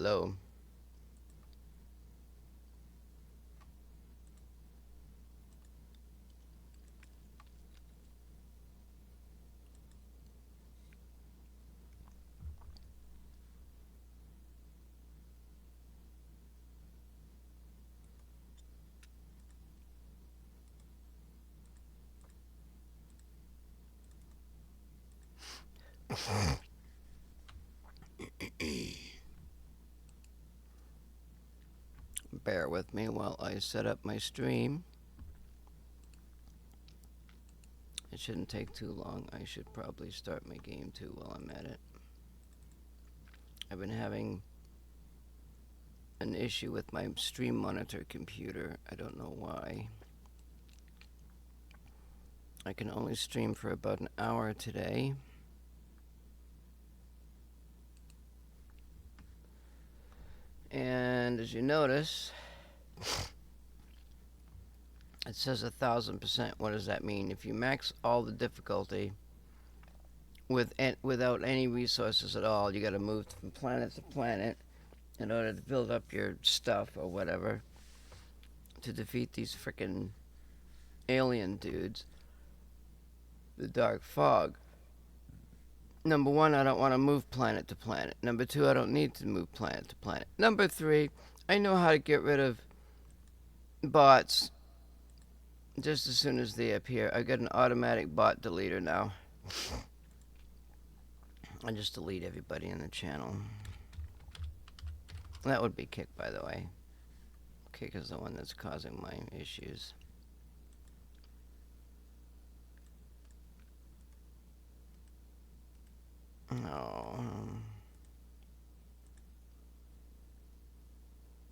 Hello. Bear with me while I set up my stream. It shouldn't take too long. I should probably start my game too while I'm at it. I've been having an issue with my stream monitor computer. I don't know why. I can only stream for about an hour today. And as you notice, it says 1,000%. What does that mean? If you max all the difficulty without any resources at all, you got to move from planet to planet in order to build up your stuff or whatever to defeat these frickin' alien dudes. The dark fog. Number one, I don't want to move planet to planet. Number two, I don't need to move planet to planet. Number three, I know how to get rid of bots just as soon as they appear. I got an automatic bot deleter now. I just delete everybody in the channel. That would be Kick, by the way. Kick is the one that's causing my issues. No.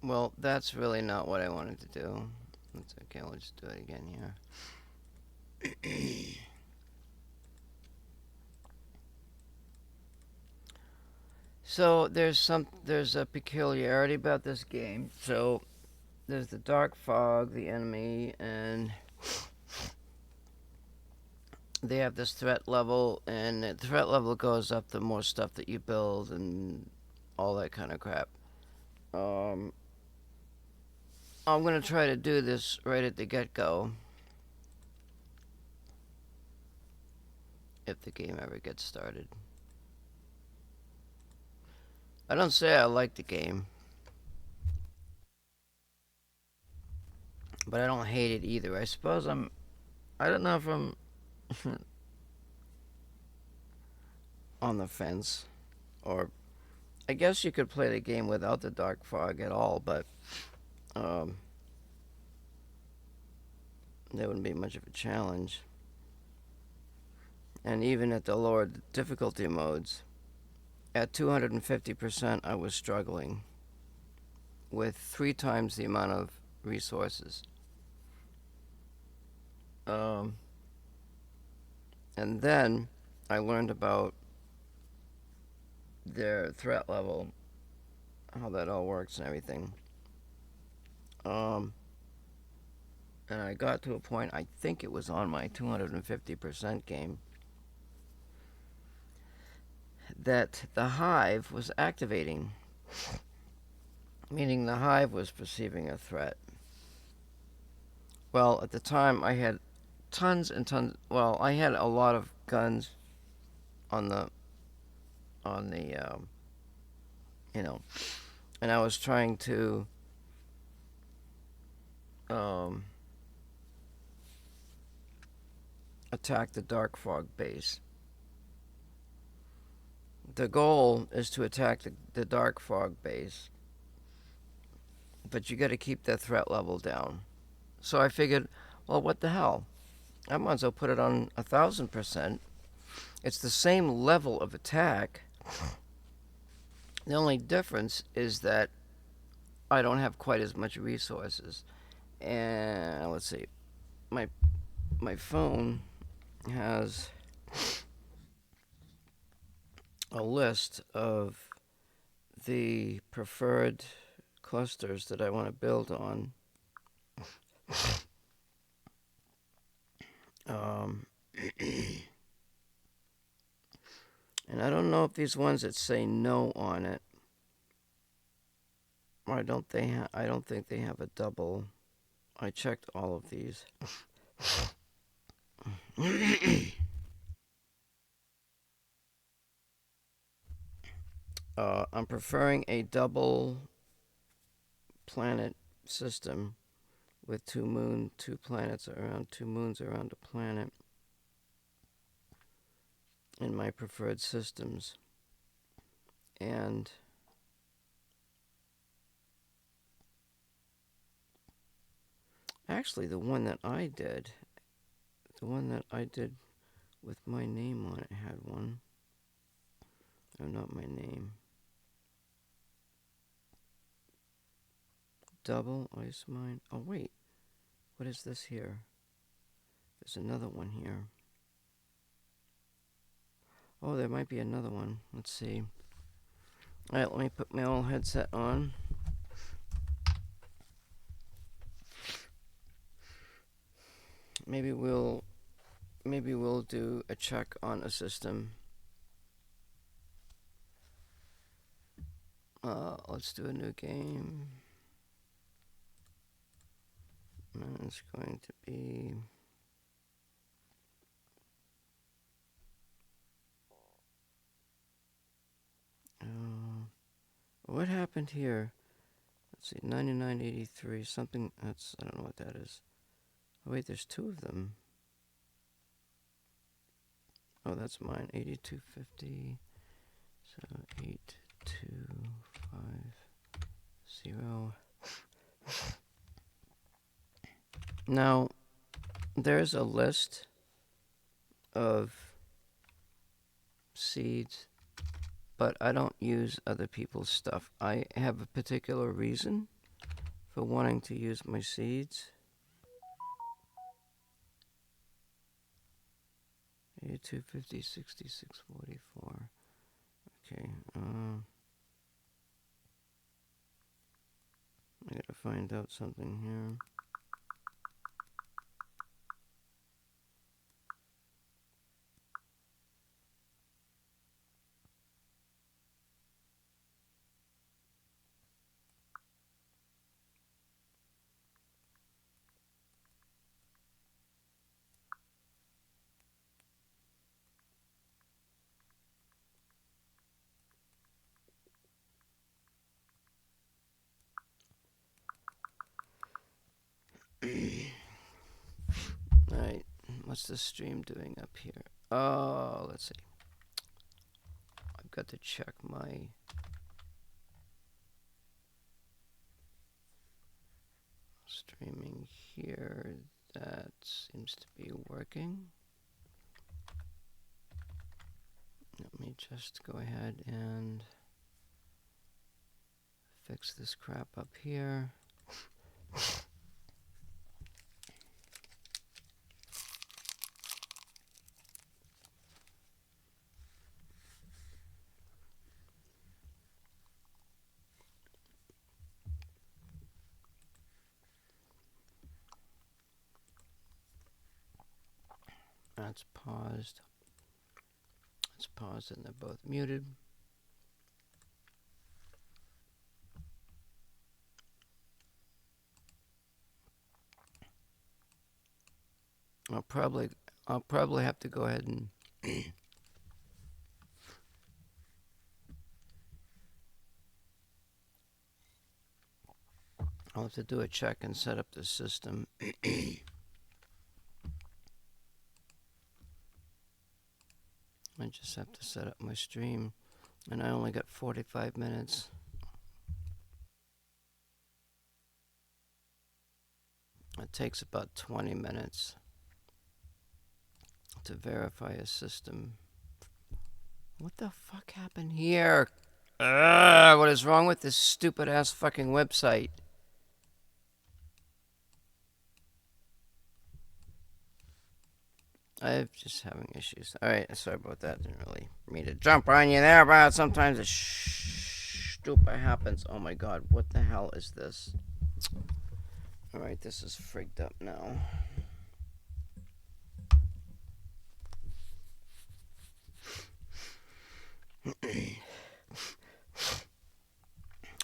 Well, that's really not what I wanted to do. That's okay, we'll just do it again here. So there's a peculiarity about this game. So there's the dark fog, the enemy, and they have this threat level, and the threat level goes up the more stuff that you build and all that kind of crap. I'm going to try to do this right at the get-go. If the game ever gets started. I don't say I like the game. But I don't hate it either. I suppose I don't know if I'm on the fence. Or I guess you could play the game without the dark fog at all, but there wouldn't be much of a challenge. And even at the lower difficulty modes, at 250%, I was struggling with 3 times the amount of resources. And then I learned about their threat level, how that all works and everything. And I got to a point, I think it was on my 250% game, that the hive was activating, meaning the hive was perceiving a threat. Well, at the time I had tons and tons, well, I had a lot of guns on the and I was trying to attack the dark fog base. The goal is to attack the dark fog base, but you got to keep that threat level down. So I figured, well, what the hell? I might as well put it on 1,000%. It's the same level of attack. The only difference is that I don't have quite as much resources. And let's see, my phone has a list of the preferred clusters that I want to build on. And I don't know if these ones that say no on it I don't think they have a double. I checked all of these. I'm preferring a double planet system with two planets around, two moons around a planet in my preferred systems. And actually, the one that I did with my name on it had one. Oh, not my name. Double ice mine. Oh, wait. What is this here? There's another one here. Oh, there might be another one. Let's see. Alright, let me put my old headset on. Maybe we'll do a check on a system. Let's do a new game. And it's going to be what happened here? Let's see, 9983, something, I don't know what that is. Oh, wait, there's two of them. Oh, that's mine, 8250, so 8250. Now, there's a list of seeds, but I don't use other people's stuff. I have a particular reason for wanting to use my seeds. 8250, 6644. Okay, I gotta find out something here. Alright, what's the stream doing up here? Oh, let's see. I've got to check my streaming here. That seems to be working. Let me just go ahead and fix this crap up here. That's paused. It's paused and they're both muted. I'll probably have to go ahead and I'll have to do a check and set up the system. I just have to set up my stream, and I only got 45 minutes. It takes about 20 minutes to verify a system. What the fuck happened here? What is wrong with this stupid ass fucking website? I'm just having issues. Alright, sorry about that. Didn't really mean to jump on you there, but sometimes it's stupid happens. Oh my god, what the hell is this? Alright, this is freaked up now.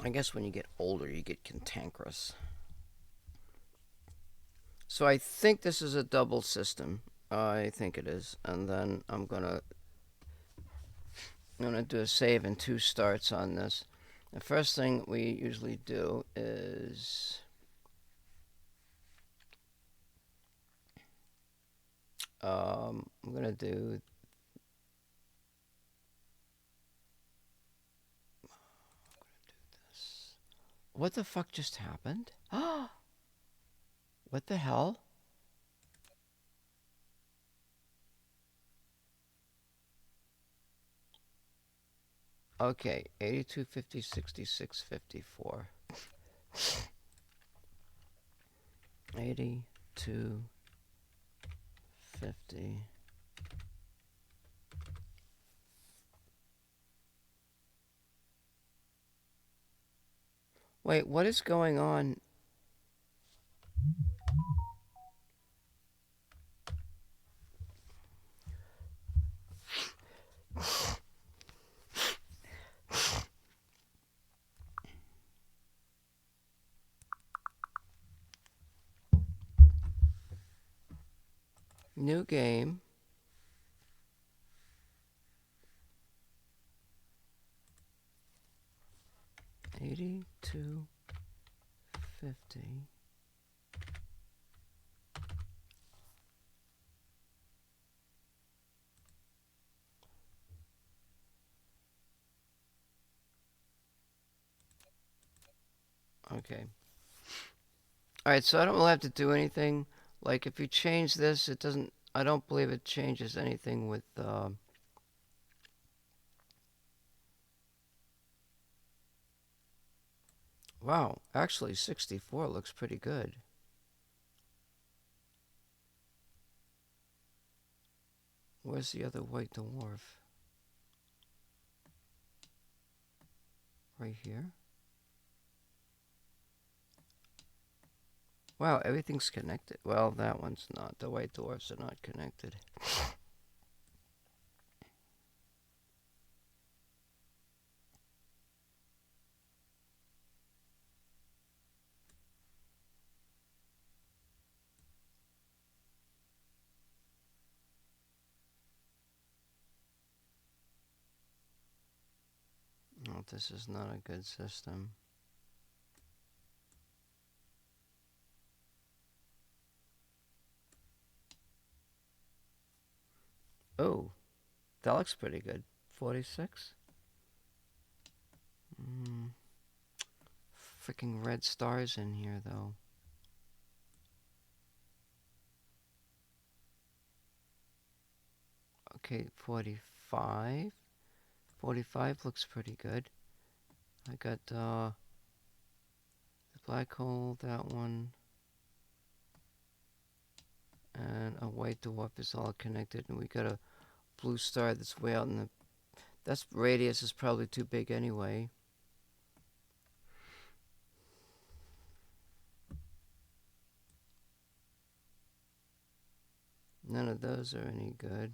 I guess when you get older, you get cantankerous. So I think this is a double system. I think it is. And then I'm gonna do a save and 2 starts on this. The first thing we usually do is I'm gonna do this. What the fuck just happened? What the hell? Okay, 82, 50, 66, 54. 82, 50. Wait, what is going on? New game. $82.50. Okay. Alright, so I don't really have to do anything. Like, if you change this, it doesn't... I don't believe it changes anything with... Wow, actually 64 looks pretty good. Where's the other white dwarf? Right here? Wow, everything's connected. Well, that one's not. The white dwarfs are not connected. Oh, this is not a good system. Oh, that looks pretty good. 46? Freaking red stars in here, though. Okay, 45. 45 looks pretty good. I got the black hole, that one. And a white dwarf is all connected. And we got a blue star that's way out in the... That's radius is probably too big anyway. None of those are any good.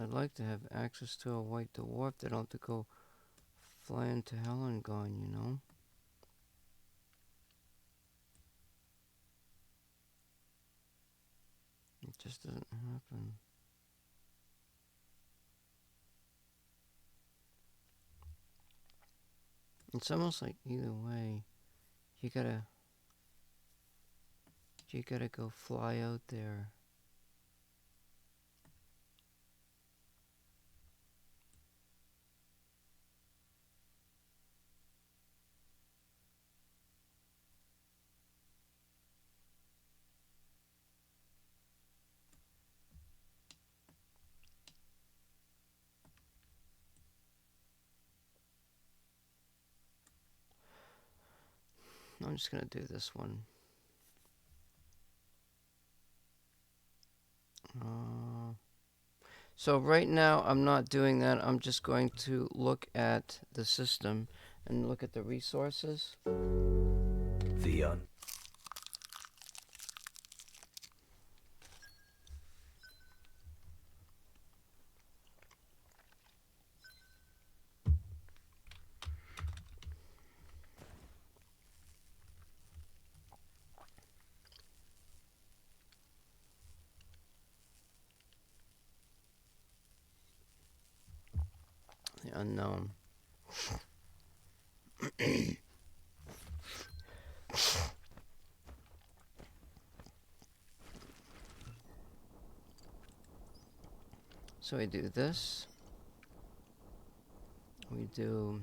I'd like to have access to a white dwarf that don't have to go flying to hell and gone, you know? It just doesn't happen. It's almost like either way, you gotta go fly out there. I'm just gonna do this one. So right now I'm not doing that. I'm just going to look at the system and look at the resources. unknown. So we do this. We do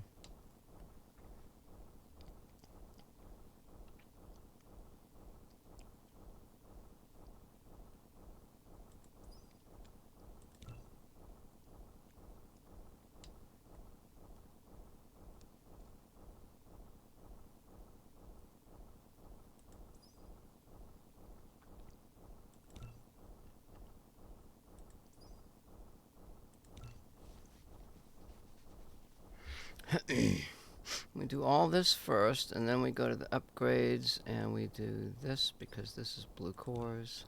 we do all this first, and then we go to the upgrades, and we do this because this is blue cores,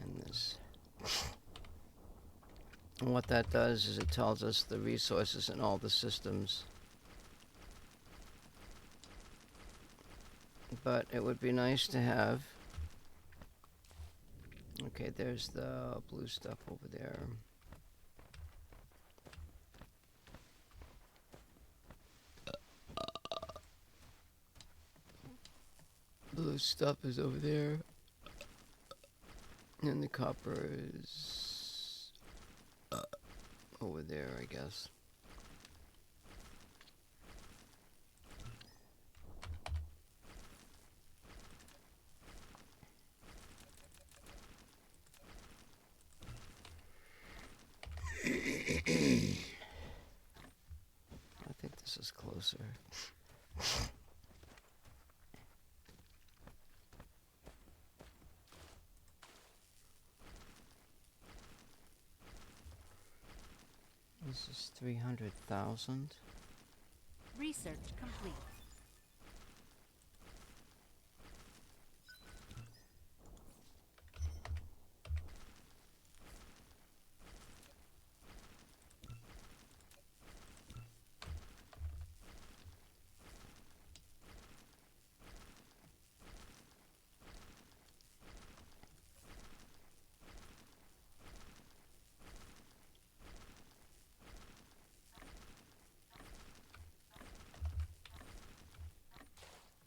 and this. And what that does is it tells us the resources in all the systems. But it would be nice to have. Okay, there's the blue stuff over there. Blue stuff is over there. And the copper is over there, I guess. I think this is closer. This is 300,000. Research complete.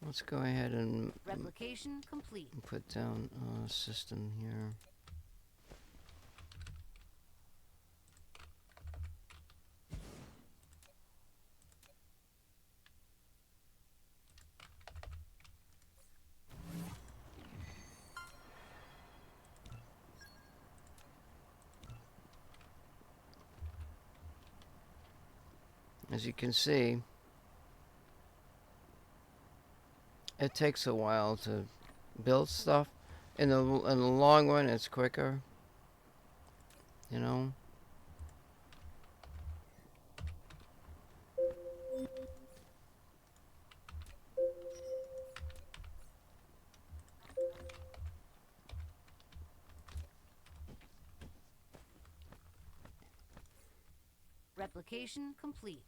Let's go ahead and Replication complete. put down a system here. As you can see, it takes a while to build stuff. In the long run, it's quicker. You know? Replication complete.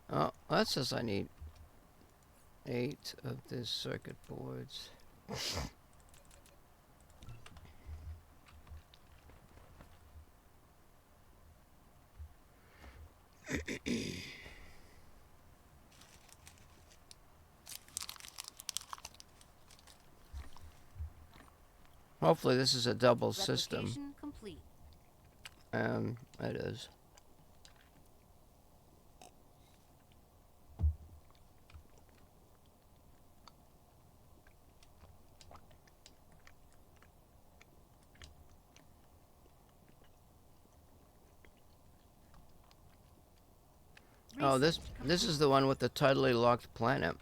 Oh, that says I need 8 of these circuit boards. Hopefully this is a double system. Replication complete. It is. Oh, this is the one with the tidally locked planet.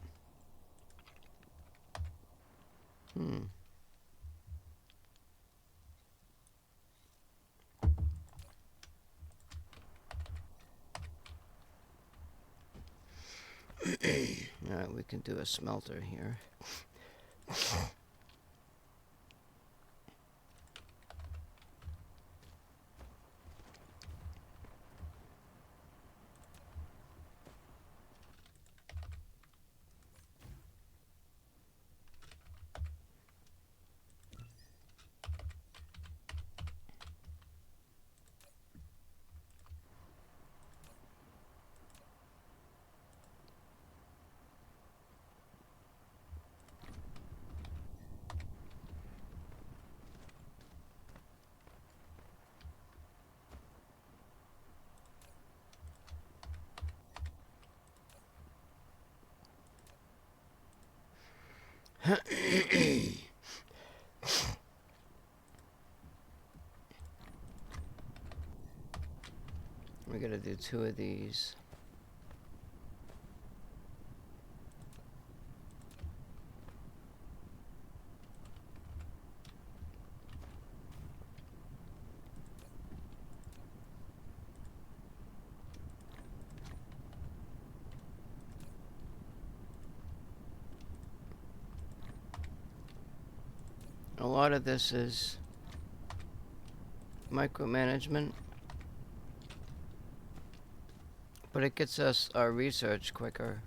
Alright, we can do a smelter here. We're gonna do 2 of these. A lot of this is micromanagement, but it gets us our research quicker.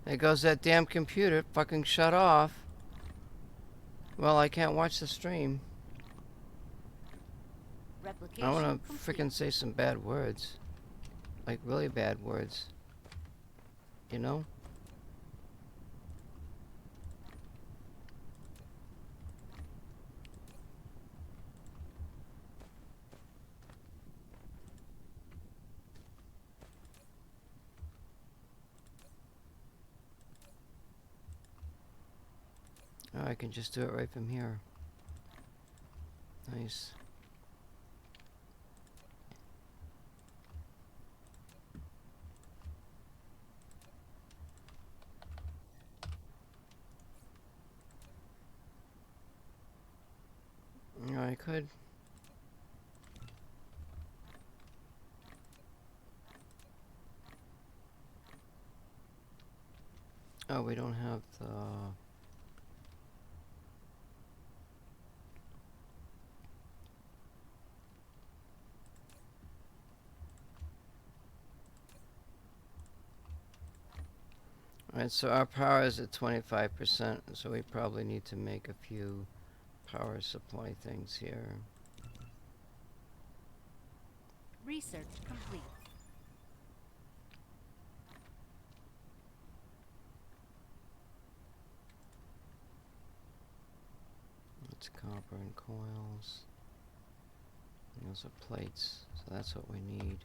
There goes that damn computer. Fucking shut off. Well, I can't watch the stream. Replication I wanna complete. freaking say some bad words. Like, really bad words. You know? Oh, I can just do it right from here. Nice. Yeah, I could. Oh, we don't have the... Alright, so our power is at 25%, so we probably need to make a few power supply things here. Research complete. It's copper and coils. And those are plates, so that's what we need.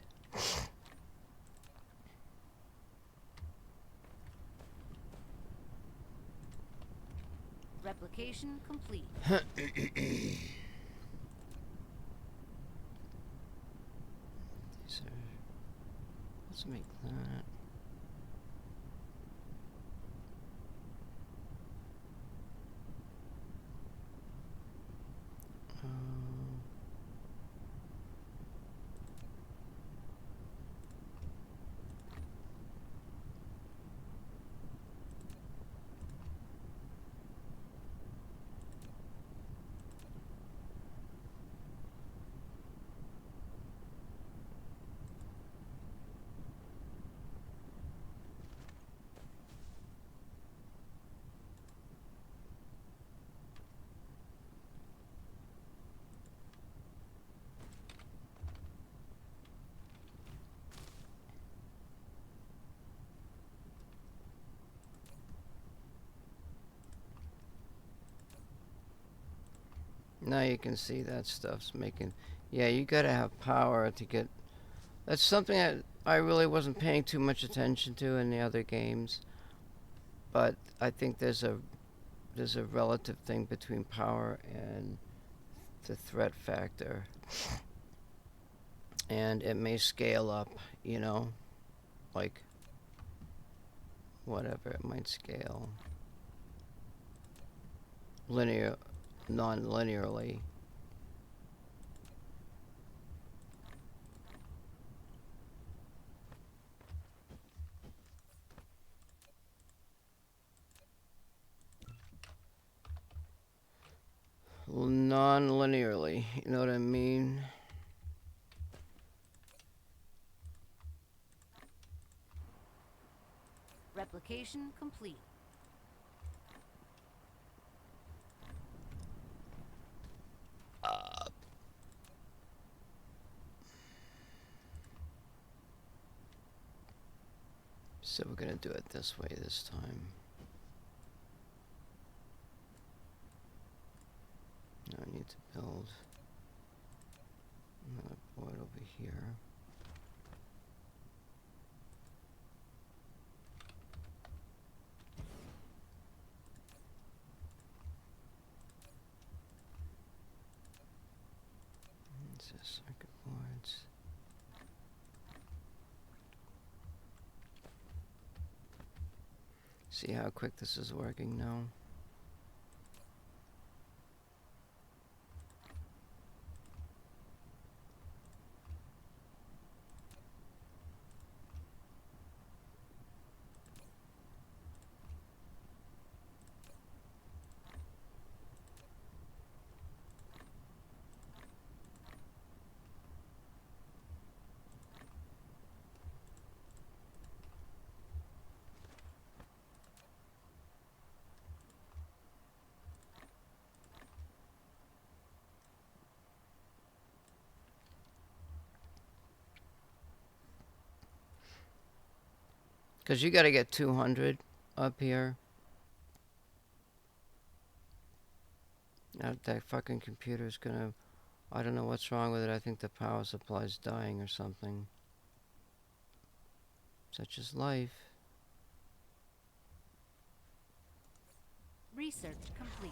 Replication complete. These are... Let's make that. Now you can see that stuff's making... Yeah, you gotta have power to get... That's something that I really wasn't paying too much attention to in the other games, but I think there's a relative thing between power and the threat factor, and it may scale up, you know, like whatever, it might scale non-linearly. Non-linearly, you know what I mean? Replication complete. So we're gonna do it this way this time. Now I need to build another board over here. This is circuit boards. See how quick this is working now? Because you gotta get 200 up here. That fucking computer's gonna... I don't know what's wrong with it. I think the power supply's dying or something. Such is life. Research complete.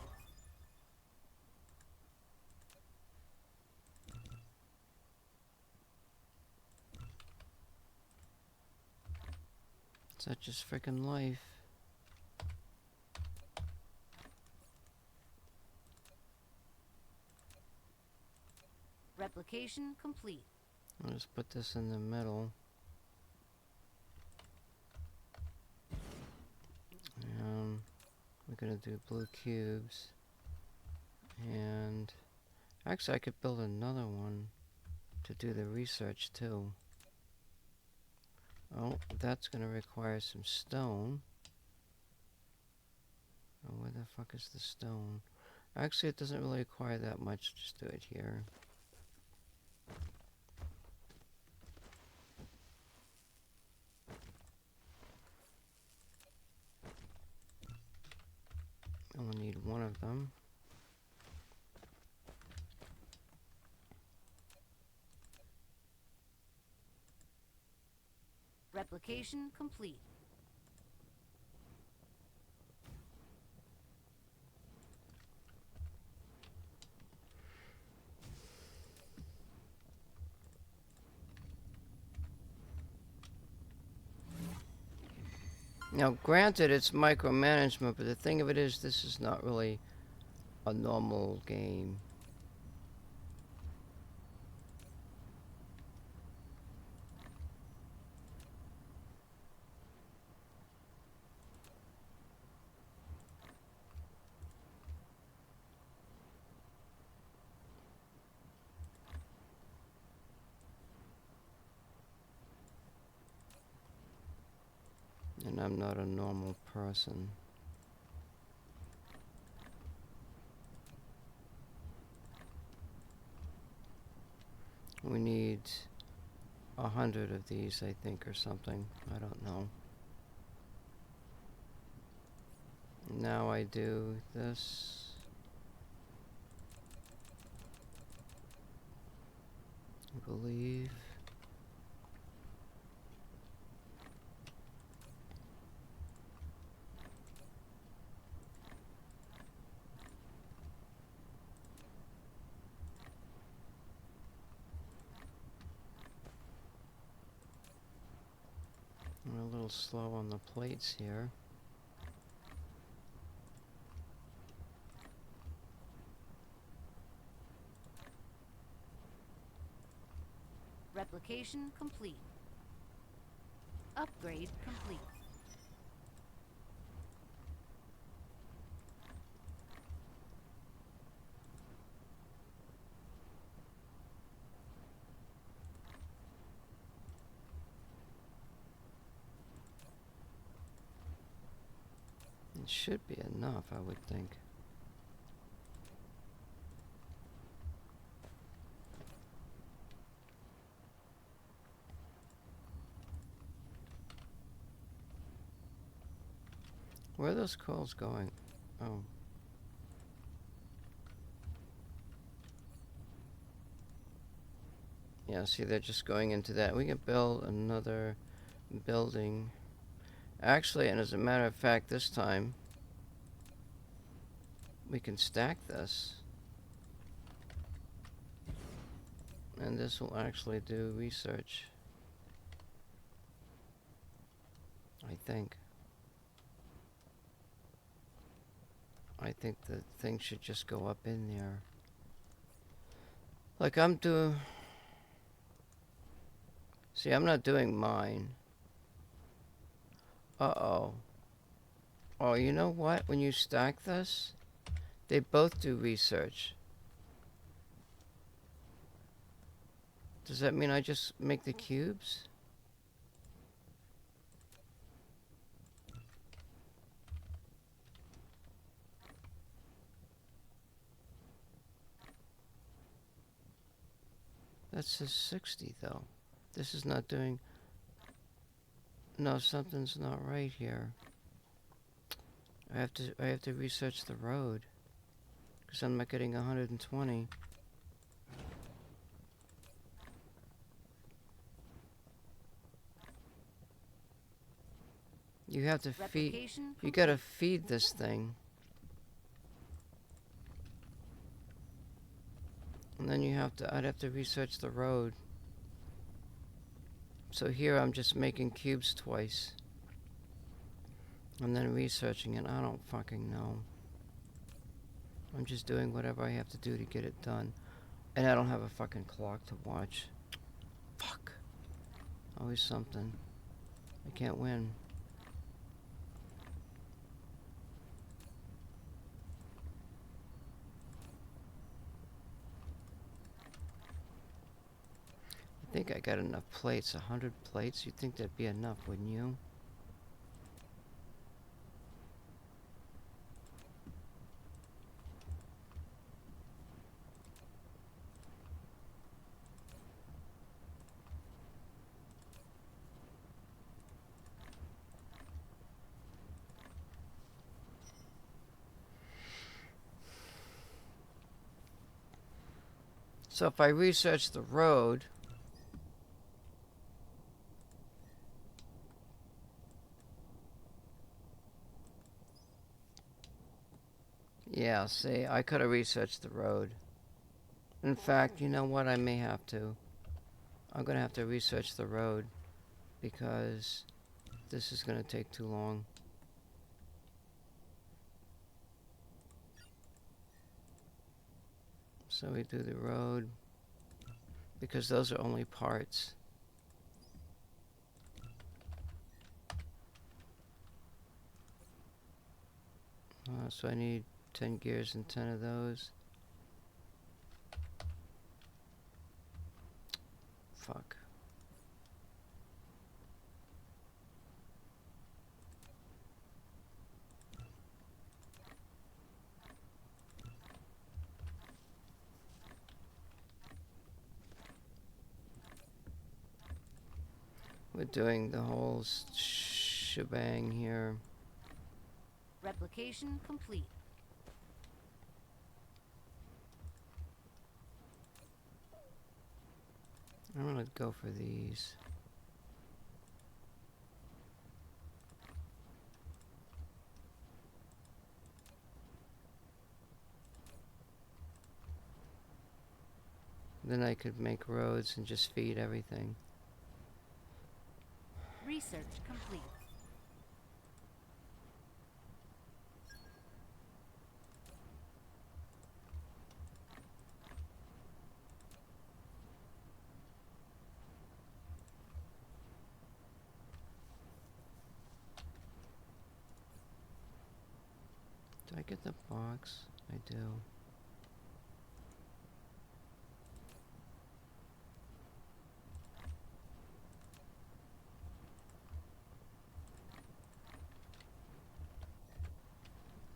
Such is frickin' life. Replication complete. I'll just put this in the middle. We're gonna do blue cubes. And actually I could build another one to do the research too. Oh, that's gonna require some stone. Oh, where the fuck is the stone? Actually, it doesn't really require that much. Just do it here. Only need one of them. Replication complete. Now, granted, it's micromanagement, but the thing of it is, this is not really a normal game. And I'm not a normal person. We need 100 of these, I think, or something. I don't know. Now I do this. I believe. little slow on the plates here. Replication complete. Upgrade complete. It should be enough, I would think. Where are those coils going? Oh. Yeah, see, they're just going into that. We can build another building. Actually, and as a matter of fact, this time, we can stack this. And this will actually do research. I think. I think the thing should just go up in there. Like I'm doing... See, I'm not doing mine. Uh-oh. Oh, you know what? When you stack this, they both do research. Does that mean I just make the cubes? That says 60 though. This is not doing... No, something's not right here. I have to research the road. Because I'm not getting 120. You have to feed... You gotta feed this thing. And then you have to... I'd have to research the road. So here I'm just making cubes twice. And then researching it. I don't fucking know. I'm just doing whatever I have to do to get it done. And I don't have a fucking clock to watch. Fuck. Always something. I can't win. I think I got enough plates. 100 plates? You'd think that'd be enough, wouldn't you? So if I research the road... Yeah, see, I could have researched the road. In fact, you know what? I may have to. I'm going to have to research the road. Because this is going to take too long. So we do the road. Because those are only parts. So I need 10 gears and 10 of those. Fuck. We're doing the whole shebang here. Replication complete. I'm gonna go for these. Then I could make roads and just feed everything. Research complete. get the box? I do.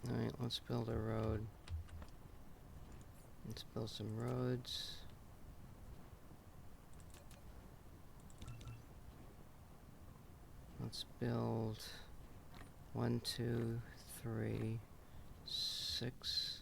Alright, let's build a road. Let's build some roads. Let's build 1, 2, 3, 6.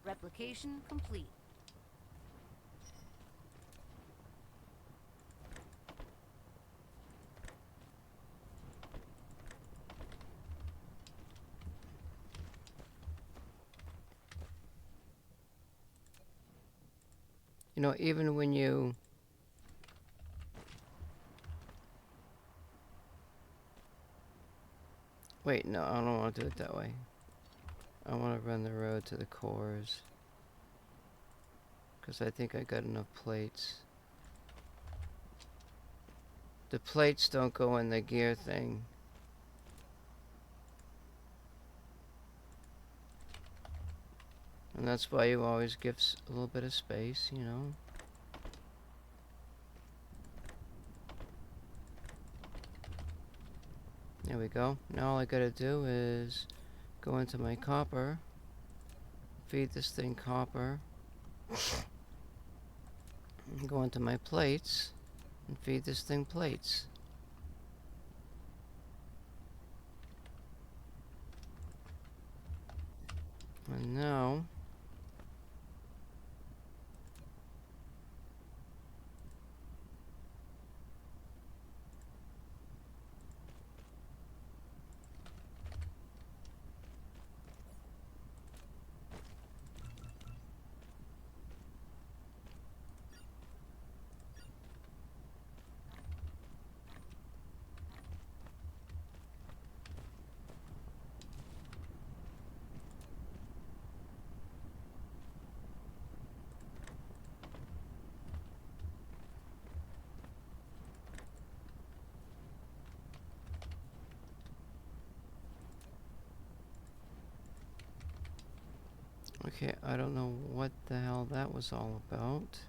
Replication complete. You know, even when you... Wait, no, I don't want to do it that way. I want to run the road to the cores. Because I think I got enough plates. The plates don't go in the gear thing. And that's why you always give a little bit of space, you know? There we go. Now all I gotta do is go into my copper, feed this thing copper, and go into my plates, and feed this thing plates. And now... Okay, I don't know what the hell that was all about.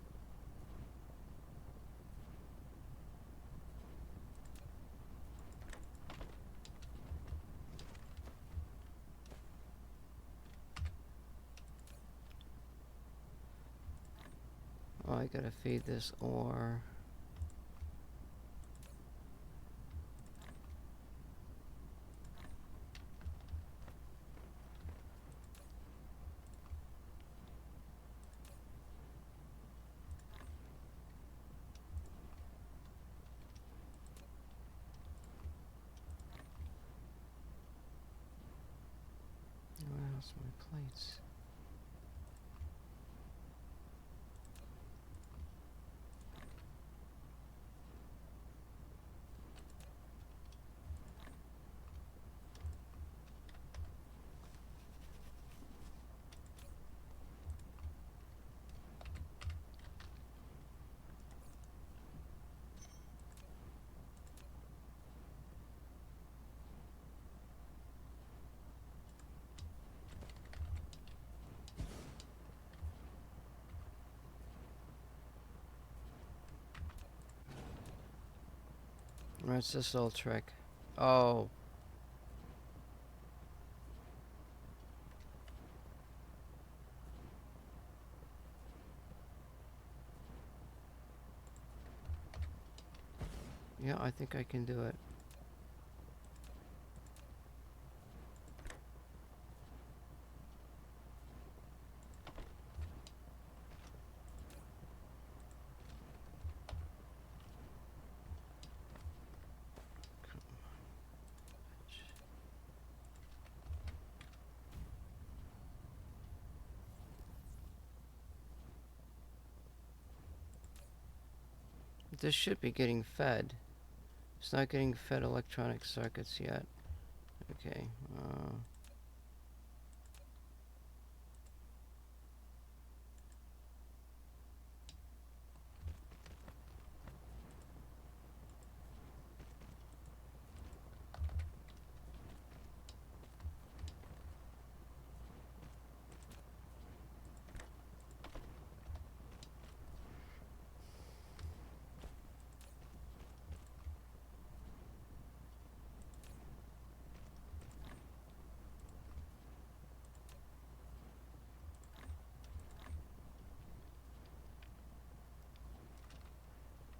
Oh, I gotta feed this ore. Where else are my plates? Where's this little trick? Oh. Yeah, I think I can do it. this should be getting fed. It's not getting fed electronic circuits yet. Okay.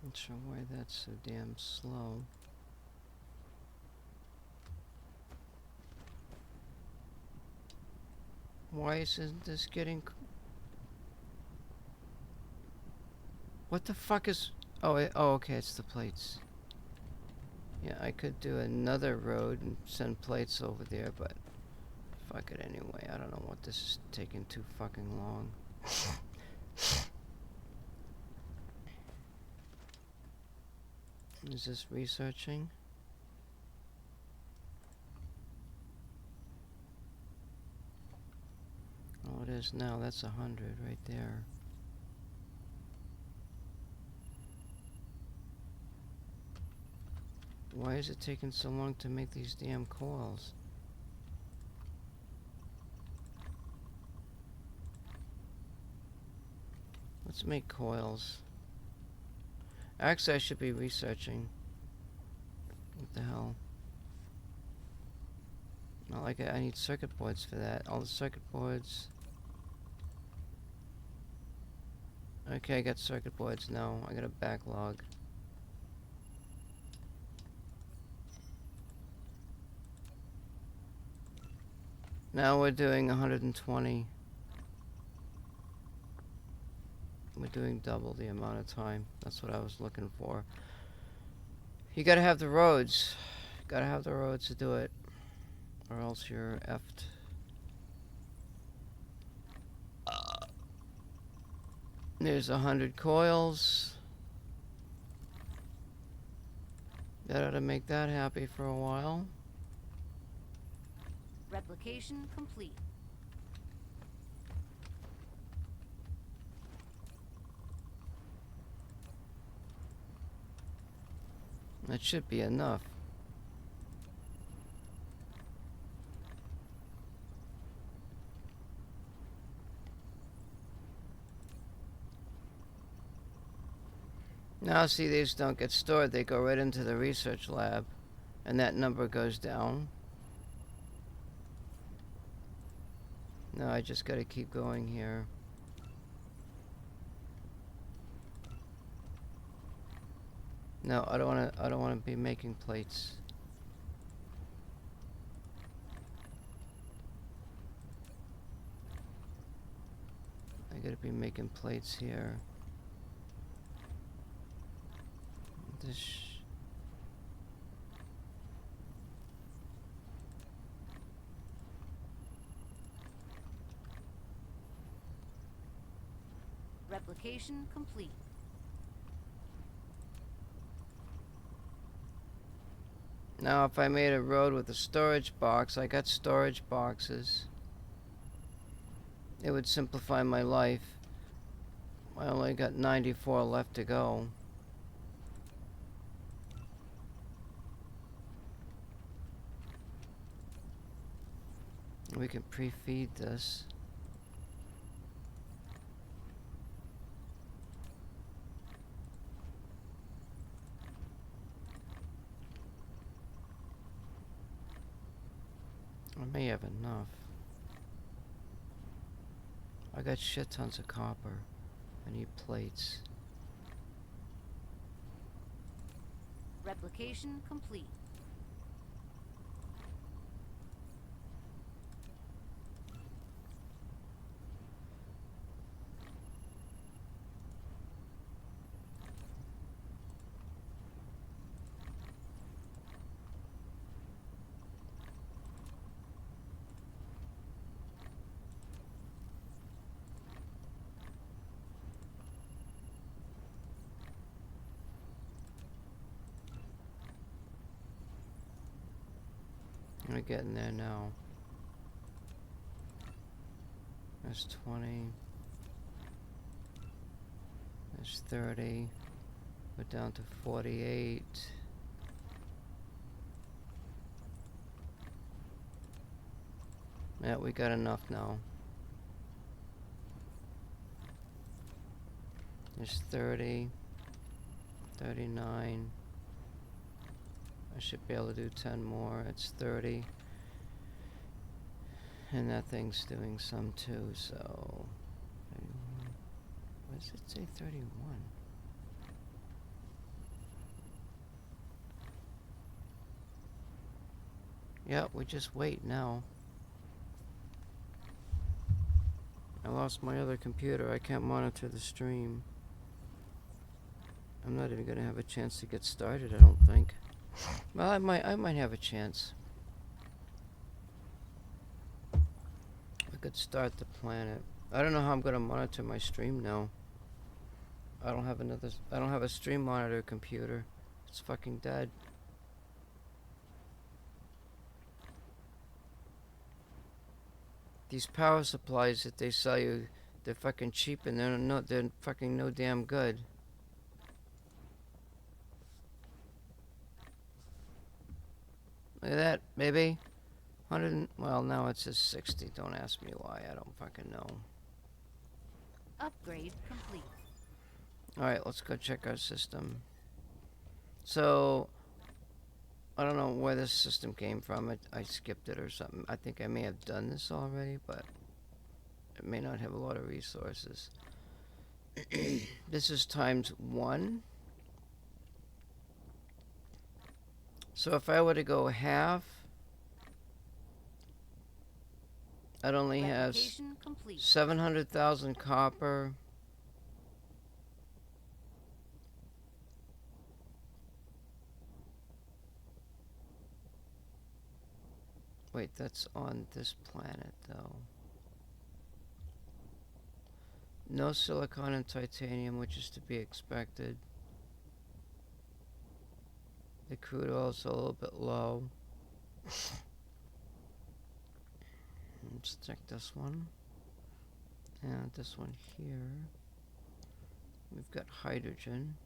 Not sure why that's so damn slow. Why isn't this getting... What the fuck is... Oh, okay, it's the plates. Yeah, I could do another road and send plates over there, but... Fuck it anyway. I don't know what this is taking too fucking long. Is this researching? Oh, it is now. That's 100 right there. Why is it taking so long to make these damn coils? Let's make coils. Actually, I should be researching. What the hell? Not like I need circuit boards for that. All the circuit boards. Okay, I got circuit boards now. I got a backlog. Now we're doing 120. We're doing double the amount of time. That's what I was looking for. You gotta have the roads. Gotta have the roads to do it. Or else you're effed. There's 100 coils. That ought to make that happy for a while. Replication complete. That should be enough. Now see, these don't get stored. They go right into the research lab. And that number goes down. No, I just gotta keep going here. No, I don't wanna be making plates. I gotta be making plates here. This... Replication complete. Now if I made a road with a storage box, I got storage boxes. It would simplify my life. I only got 94 left to go. We can pre-feed this. I may have enough. I got shit tons of copper. I need plates. Replication complete. We're getting there now. That's 20. That's 30. We're down to 48. Yeah, we got enough now. There's 30. 39. I should be able to do 10 more. It's 30. And that thing's doing some too, so... 31. What does it say 31? Yeah, we just wait now. I lost my other computer. I can't monitor the stream. I'm not even gonna have a chance to get started, I don't think. Well, I might have a chance. I could start the planet. I don't know how I'm gonna monitor my stream now. I don't have a stream monitor computer. It's fucking dead. These power supplies that they sell you, they're fucking cheap and they're fucking no damn good. Look at that, baby. 100, well, now it says 60. Don't ask me why, I don't fucking know. Upgrade complete. Alright, let's go check our system. So, I don't know where this system came from. I skipped it or something. I think I may have done this already, but it may not have a lot of resources. This is times 1. So if I were to go half, I'd only have 700,000 copper. Wait, that's on this planet, though. No silicon and titanium, which is to be expected. The crude oil's a little bit low. Let's check this one. And this one here. We've got hydrogen.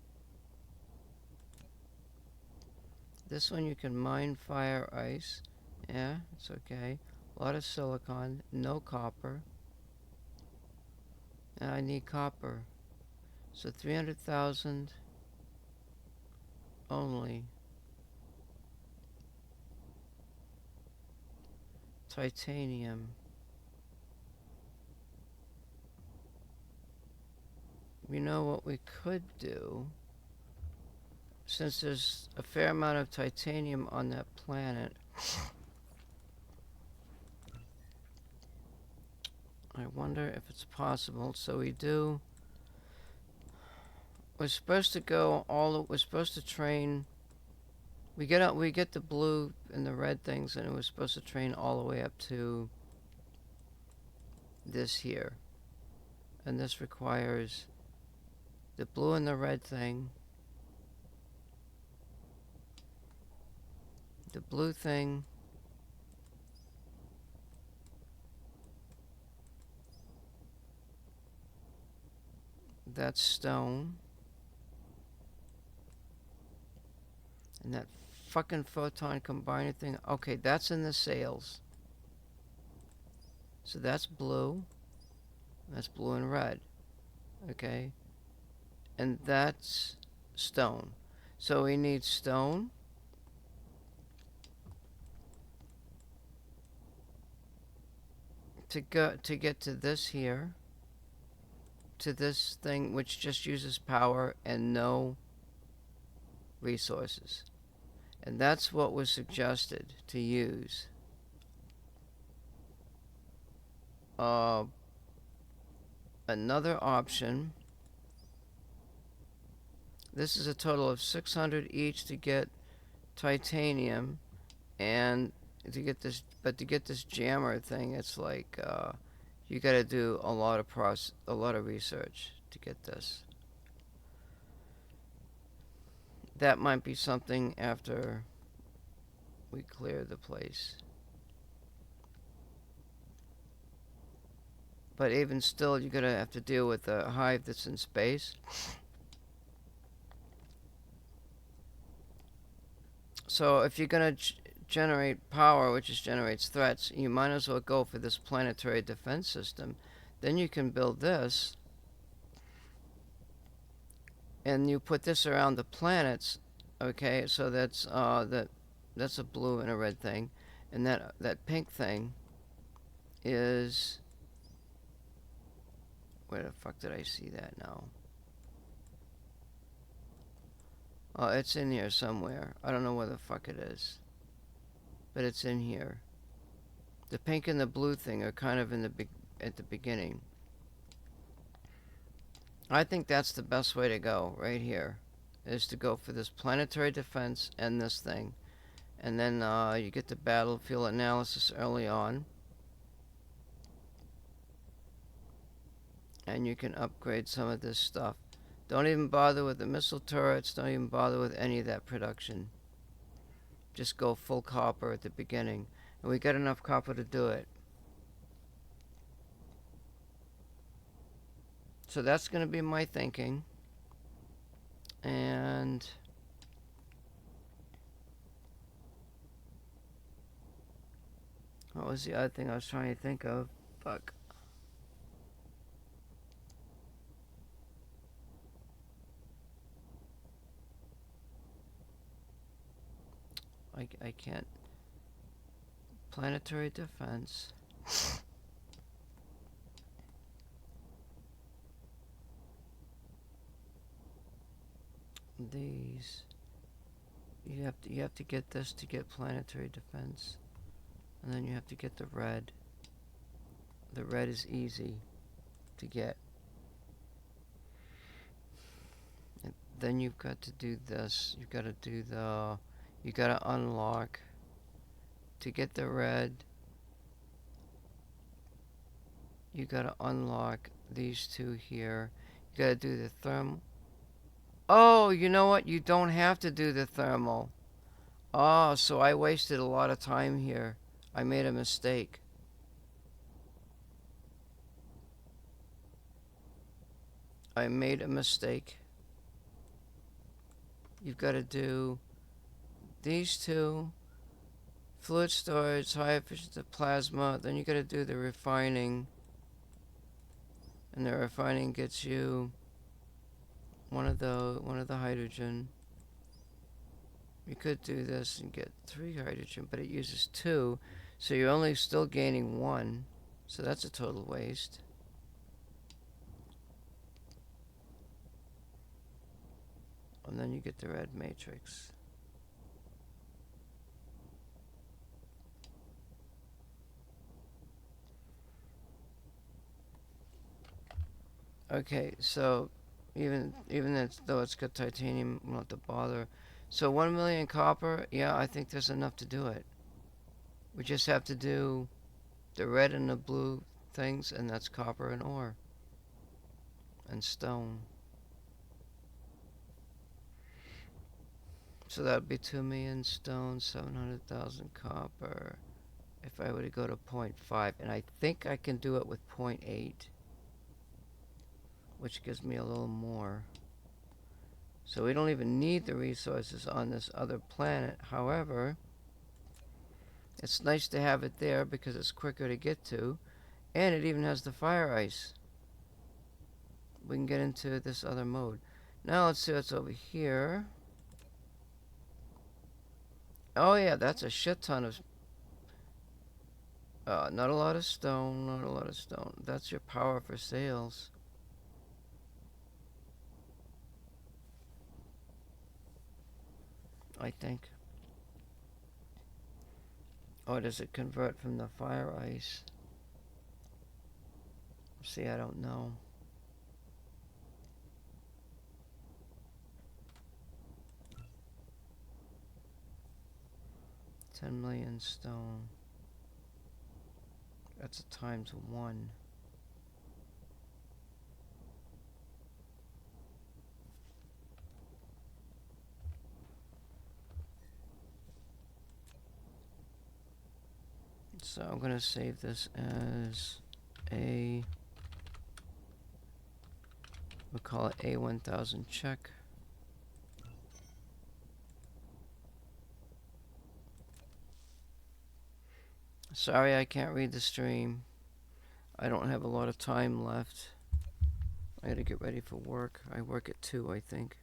This one you can mine fire ice. Yeah, it's okay. A lot of silicon, no copper. And I need copper. So 300,000 only. Titanium. You know what we could do? Since there's a fair amount of titanium on that planet, I wonder if it's possible. So we do. We're supposed to go we're supposed to train. We get the blue and the red things, and we're supposed to train all the way up to this here. And this requires the blue and the red thing, the blue thing, that's stone, and that fucking photon combiner thing. Okay, that's in the sails. So that's blue. That's blue and red. Okay. And that's stone. So we need stone. To get to this here. To this thing which just uses power and no resources. And that's what was suggested to use. Another option. This is a total of 600 each to get titanium, and to get this, but to get this jammer thing, it's like you got to do a lot of research to get this. That might be something after we clear the place. But even still, you're gonna have to deal with a hive that's in space. So if you're gonna generate power, which just generates threats, you might as well go for this planetary defense system. Then you can build this, and you put this around the planets. Okay, so that's that's a blue and a red thing, and that pink thing is, where the fuck did I see that now? Oh, it's in here somewhere. I don't know where the fuck it is, but it's in here. The pink and the blue thing are kind of in the at the beginning. I think that's the best way to go right here, is to go for this planetary defense and this thing. And then you get the battlefield analysis early on. And you can upgrade some of this stuff. Don't even bother with the missile turrets. Don't even bother with any of that production. Just go full copper at the beginning. And we got enough copper to do it. So that's going to be my thinking. And what was the other thing I was trying to think of? Fuck. I can't. Planetary defense. These. You have to get this to get planetary defense. And then you have to get the red. The red is easy to get. And then you've got to do this. You've got to do the... You got to unlock to get the red. You got to unlock these two here. You got to do the thermal. Oh, you know what? You don't have to do the thermal. Oh, so I wasted a lot of time here. I made a mistake. I made a mistake. You've got to do these two. Fluid storage, high efficiency plasma. Then you got to do the refining. And the refining gets you one of the hydrogen. You could do this and get 3 hydrogen, but it uses 2, so you're only still gaining 1, so that's a total waste. And then you get the red matrix. Okay, so even though it's got titanium, we don't have to bother. So 1 million copper, yeah, I think there's enough to do it. We just have to do the red and the blue things, and that's copper and ore. And stone. So that would be 2 million stone, 700,000 copper. If I were to go to 0.5, and I think I can do it with 0.8, which gives me a little more. So we don't even need the resources on this other planet. However, it's nice to have it there because it's quicker to get to, and it even has the fire ice. We can get into this other mode. Now let's see what's over here. Oh yeah, that's a shit ton of... not a lot of stone, not a lot of stone. That's your power for sales. I think. Or does it convert from the fire ice? See, I don't know. $10 million stone. That's a times 1. So I'm going to save this as a We'll call it A1000 check. Sorry I can't read the stream. I don't have a lot of time left. I gotta get ready for work. I work at 2, I think.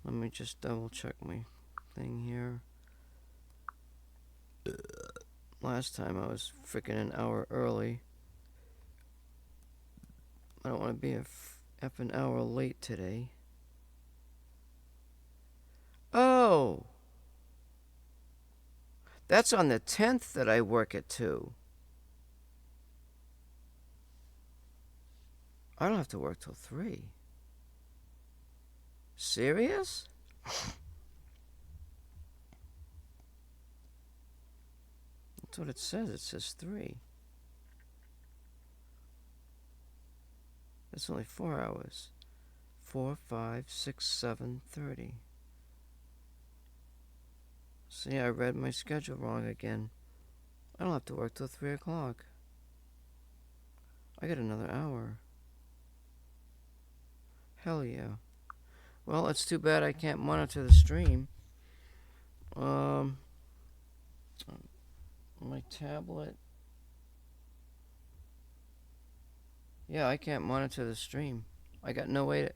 Let me just double check my thing here. Last time I was freaking an hour early. I don't want to be a effing hour late today. Oh! That's on the 10th that I work at 2. I don't have to work till 3. Serious? That's what it says. It says 3. That's only 4 hours. 4, 5, 6, 7, 30. See, I read my schedule wrong again. I don't have to work till 3 o'clock. I got another hour. Hell yeah. Well, it's too bad I can't monitor the stream. My tablet. Yeah, I can't monitor the stream. I got no way to...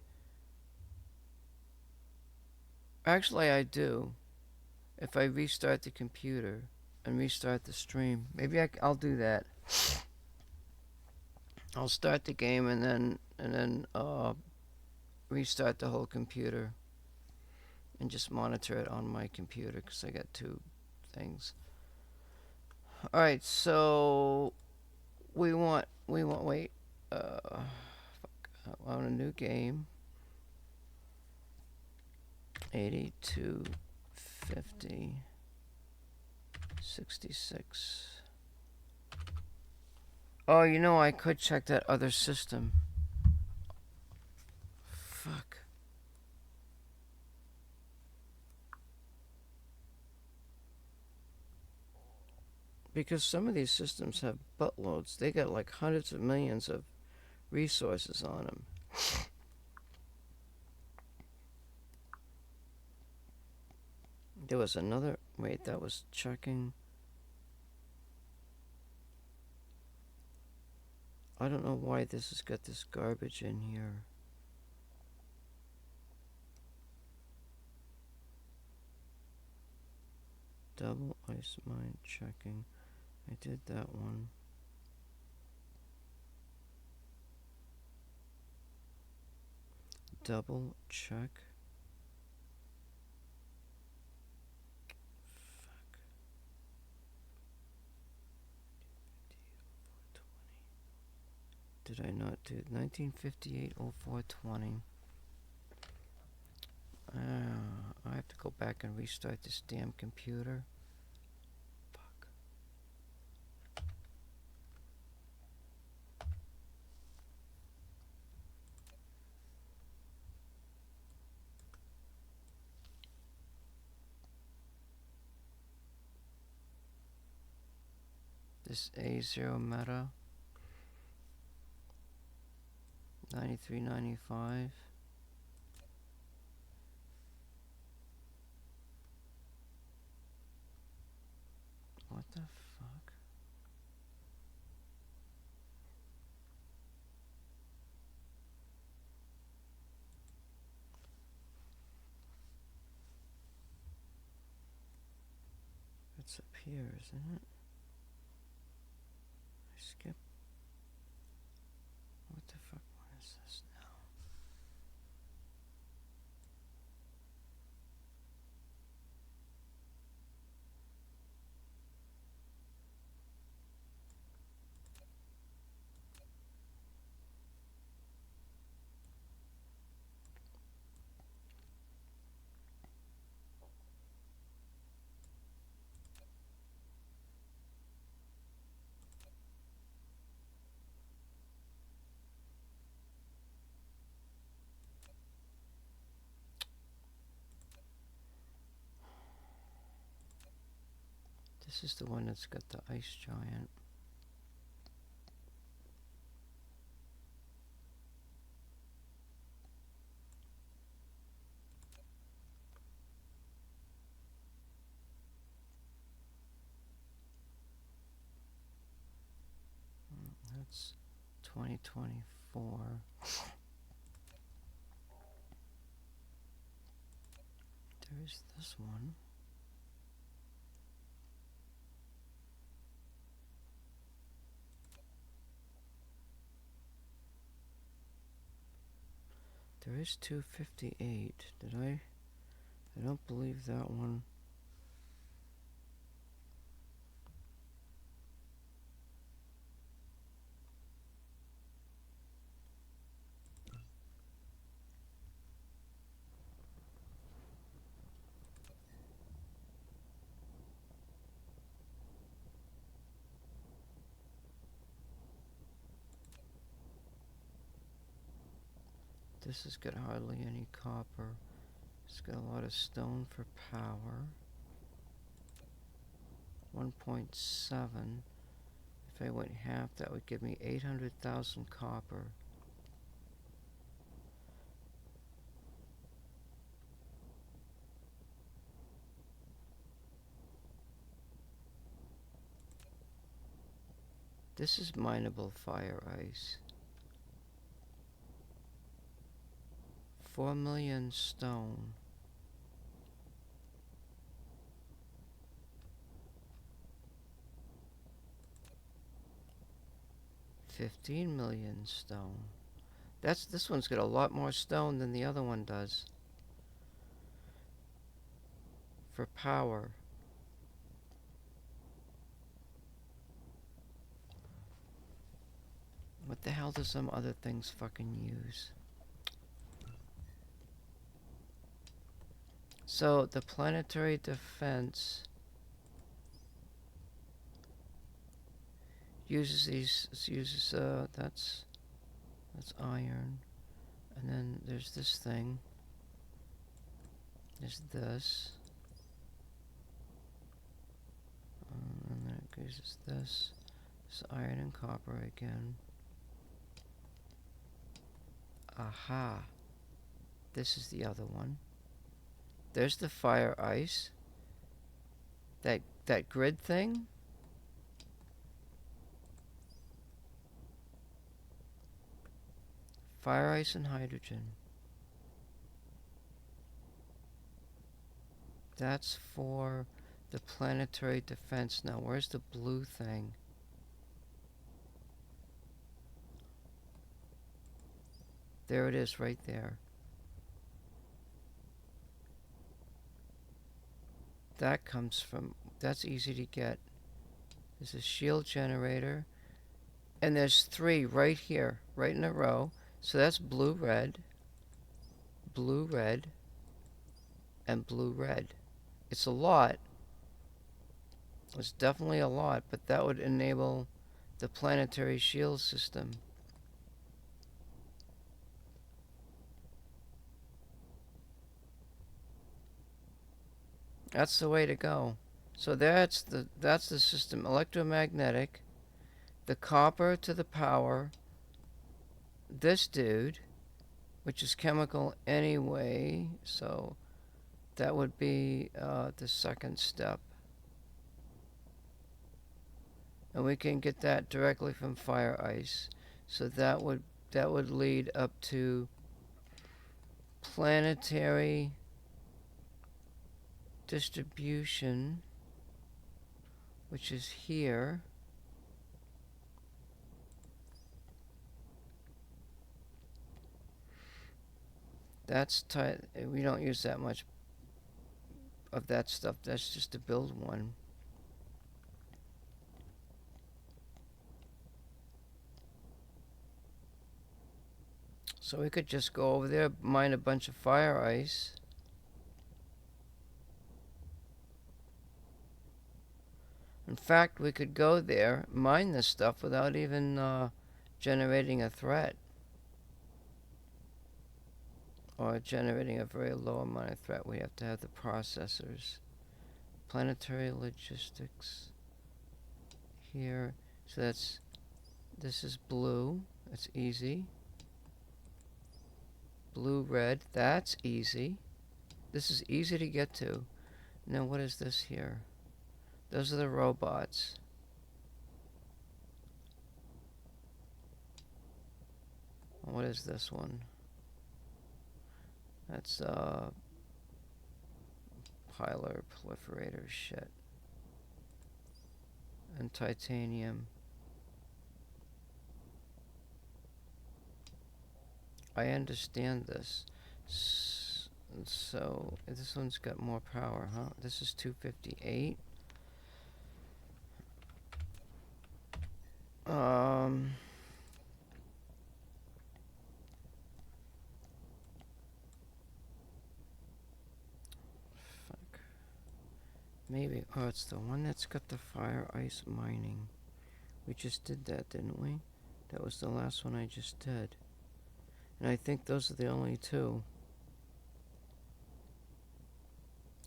Actually, I do. If I restart the computer and restart the stream. Maybe I'll do that. I'll start the game and then restart the whole computer and just monitor it on my computer because I got 2 things. All right, so we want wait. I want a new game. 82, 50, 66. Oh, you know, I could check that other system. Fuck. Because some of these systems have buttloads. They got like hundreds of millions of resources on them. There was another... Wait, that was checking... I don't know why this has got this garbage in here. Double ice mine checking. I did that one. Double check. Fuck. Did I not do 1958 0420? I have to go back and restart this damn computer. Fuck. This A0 meta 9395. What the fuck? It's up here, isn't it? I skip. What the fuck? What is this now? This is the one that's got the ice giant. That's 2024. There's this one. There is 258. Did I? I don't believe that one. This has got hardly any copper. It's got a lot of stone for power. 1.7. If I went half, that would give me 800,000 copper. This is mineable fire ice. 4 million stone. $15 million stone. This one's got a lot more stone than the other one does. For power. What the hell do some other things fucking use? So the planetary defense uses that's iron, and then there's this thing. There's this, and then it uses this. It's iron and copper again. Aha! This is the other one. There's the fire ice. That grid thing. Fire ice and hydrogen. That's for the planetary defense. Now, where's the blue thing? There it is, right there. That comes from, that's easy to get. There's a shield generator. And there's 3 right here, right in a row. So that's blue, red, and blue, red. It's a lot. It's definitely a lot, but that would enable the planetary shield system. That's the way to go. So that's the system. Electromagnetic, the copper to the power, this dude, which is chemical anyway, so that would be the second step. And we can get that directly from fire ice. So that would lead up to planetary distribution, which is here. That's tight. We don't use that much of that stuff. That's just to build one. So we could just go over there, mine a bunch of fire ice. In fact, we could go there, mine this stuff without even generating a threat. Or generating a very low amount of threat. We have to have the processors. Planetary logistics. Here. So this is blue. That's easy. Blue, red. That's easy. This is easy to get to. Now what is this here? Those are the robots. What is this one? That's pilar proliferator shit. And titanium. I understand this. So this one's got more power, huh? This is 258. Fuck. Maybe. Oh, it's the one that's got the fire ice mining. We just did that, didn't we? That was the last one I just did. And I think those are the only two.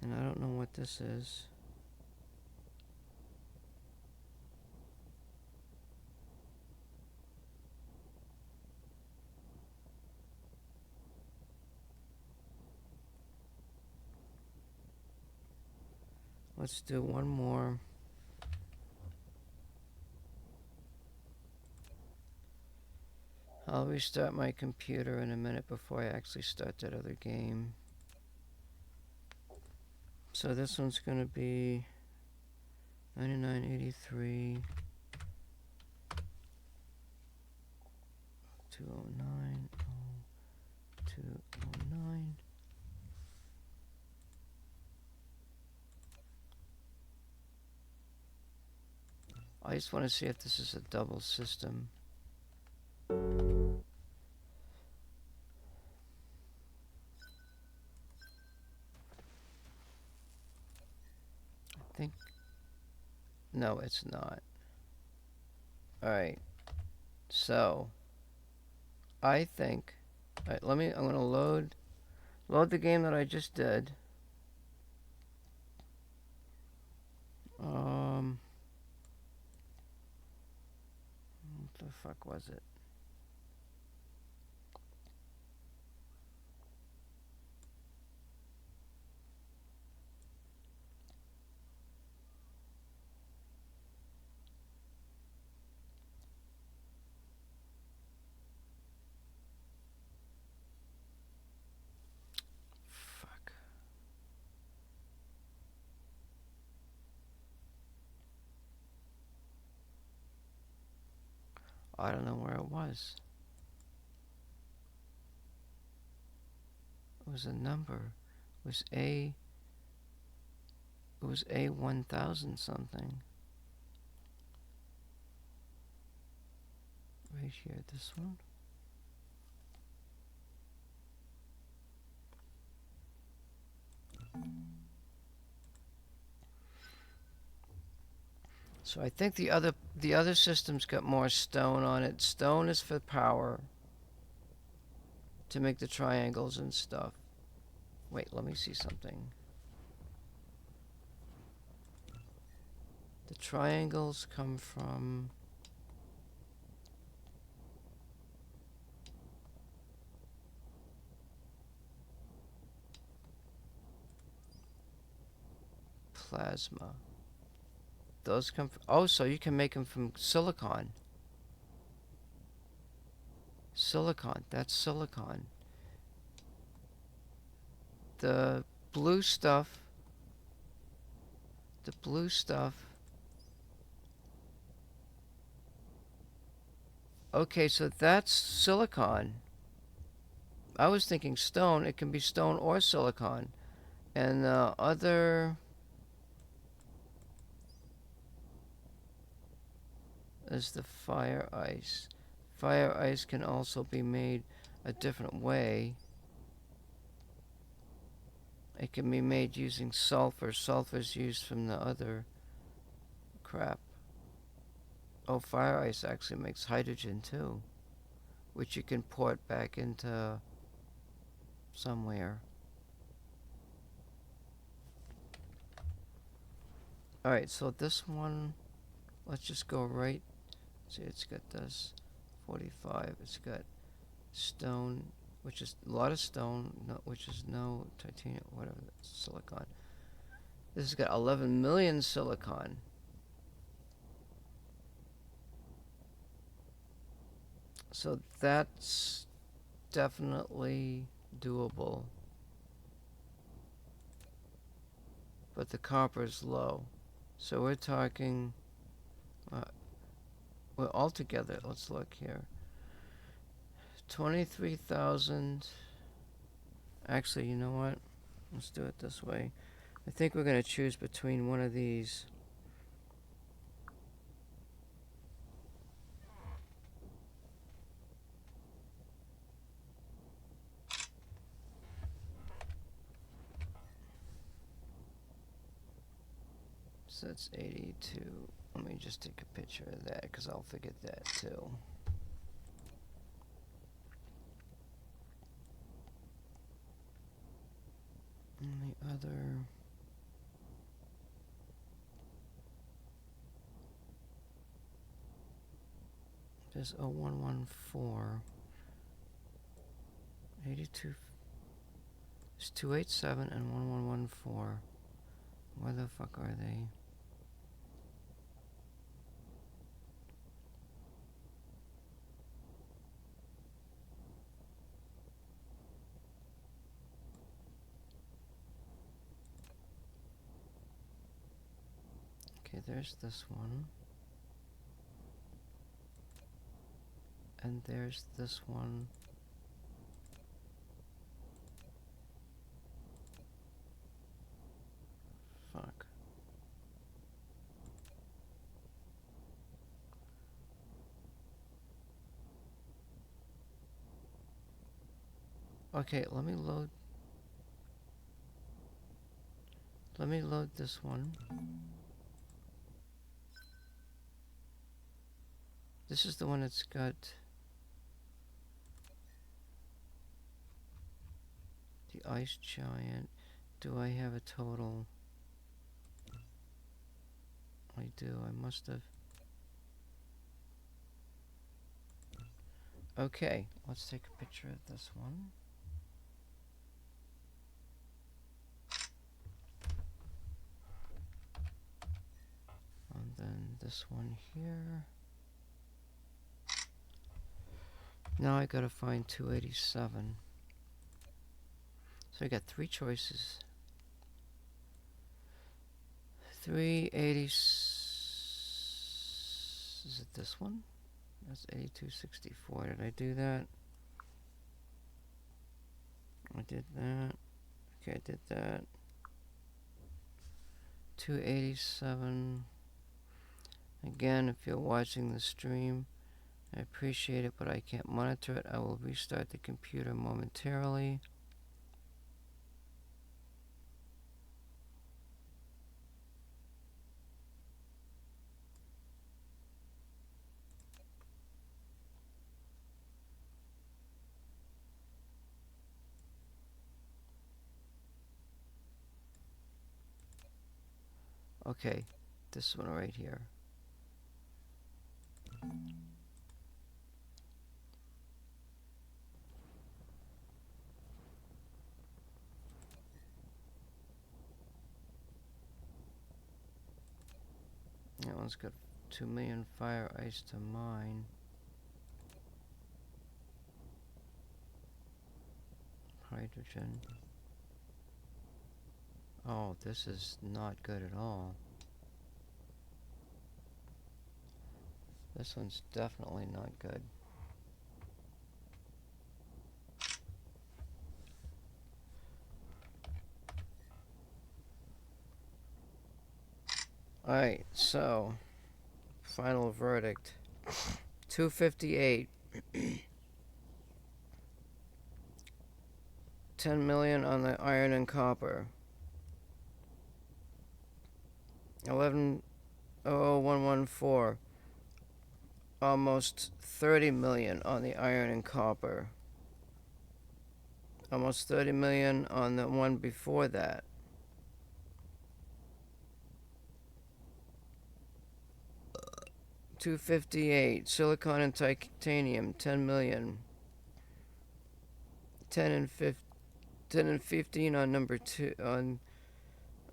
And I don't know what this is. Let's do one more. I'll restart my computer in a minute before I actually start that other game. So this one's gonna be 9983 209 209. I just want to see if this is a double system. I think. No, it's not. Alright. So. I think. Alright, I'm going to load the game that I just did. What the fuck was it? Fuck. I don't know where it was. It was a number. It was A1000 something. Right here, this one. So I think the other system's got more stone on it. Stone is for power to make the triangles and stuff. Wait, let me see something. The triangles come from plasma. Those come from, oh, so you can make them from silicon. Silicon, that's silicon. The blue stuff, okay, so that's silicon. I was thinking stone. It can be stone or silicon. And the other is the fire ice. Fire ice can also be made a different way. It can be made using sulfur. Sulfur's used from the other crap. Oh, fire ice actually makes hydrogen too, which you can port back into somewhere. Alright, so this one, let's just go right. See, it's got this 45. It's got stone, which is a lot of stone, which is no titanium, whatever, silicon. This has got 11 million silicon. So that's definitely doable. But the copper's low. So we're talking, well, altogether, let's look here. 23,000. Actually, you know what? Let's do it this way. I think we're going to choose between one of these. So that's 82. Let me just take a picture of that because I'll forget that too. And the other. There's 0114. 82. There's 287 and 1114. Where the fuck are they? Okay, there's this one. And there's this one. Fuck. Okay, let me load this one. This is the one that's got the ice giant. Do I have a total? I do. I must have. Okay, let's take a picture of this one. And then this one here. Now I gotta find 287. So I got three choices. 380. Is it this one? That's 8264. Did I do that? I did that. Okay, I did that. 287. Again, if you're watching the stream, I appreciate it, but I can't monitor it. I will restart the computer momentarily. Okay, this one right here. That one's got 2 million fire ice to mine. Hydrogen. Oh, this is not good at all. This one's definitely not good. Alright, so final verdict. 258. 10 million on the iron and copper. 11,00114. Almost 30 million on the iron and copper. Almost 30 million on the one before that. $258. Silicon and titanium, 10 million. 10 and 15 on number 2 on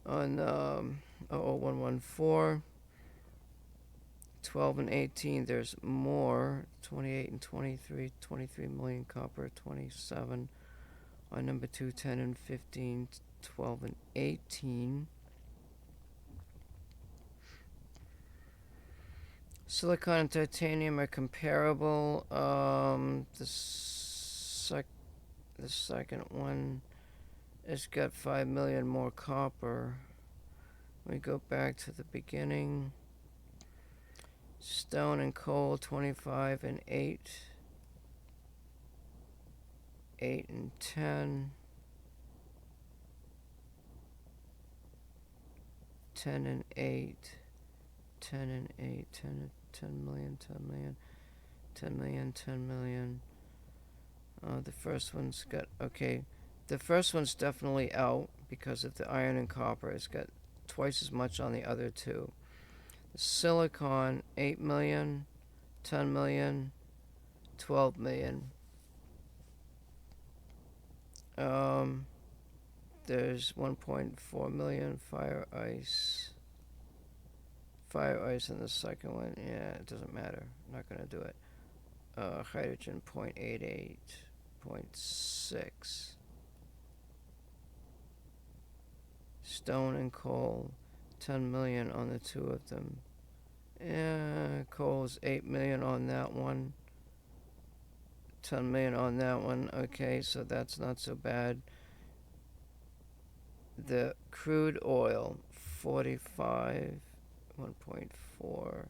00114. 12 and 18, there's more. 28 and 23, 23 million copper. 27 on number 2, 10 and 15, 12 and 18. Silicon and titanium are comparable. The second one has got 5 million more copper. We go back to the beginning. Stone and coal, 25 and 8. 8 and 10. 10 and 8. 10 and 8. 10 million, 10 million. 10 million, 10 million. The first one's got, okay. The first one's definitely out because of the iron and copper. It's got twice as much on the other two. The silicon, 8 million, 10 million, 12 million. There's 1.4 million fire ice. Fire ice in the second one. Yeah, it doesn't matter. I'm not going to do it. Hydrogen, 0.88, 0.6. Stone and coal, 10 million on the two of them. Yeah, coal's 8 million on that one. 10 million on that one. Okay, so that's not so bad. The crude oil, 45, 1.4,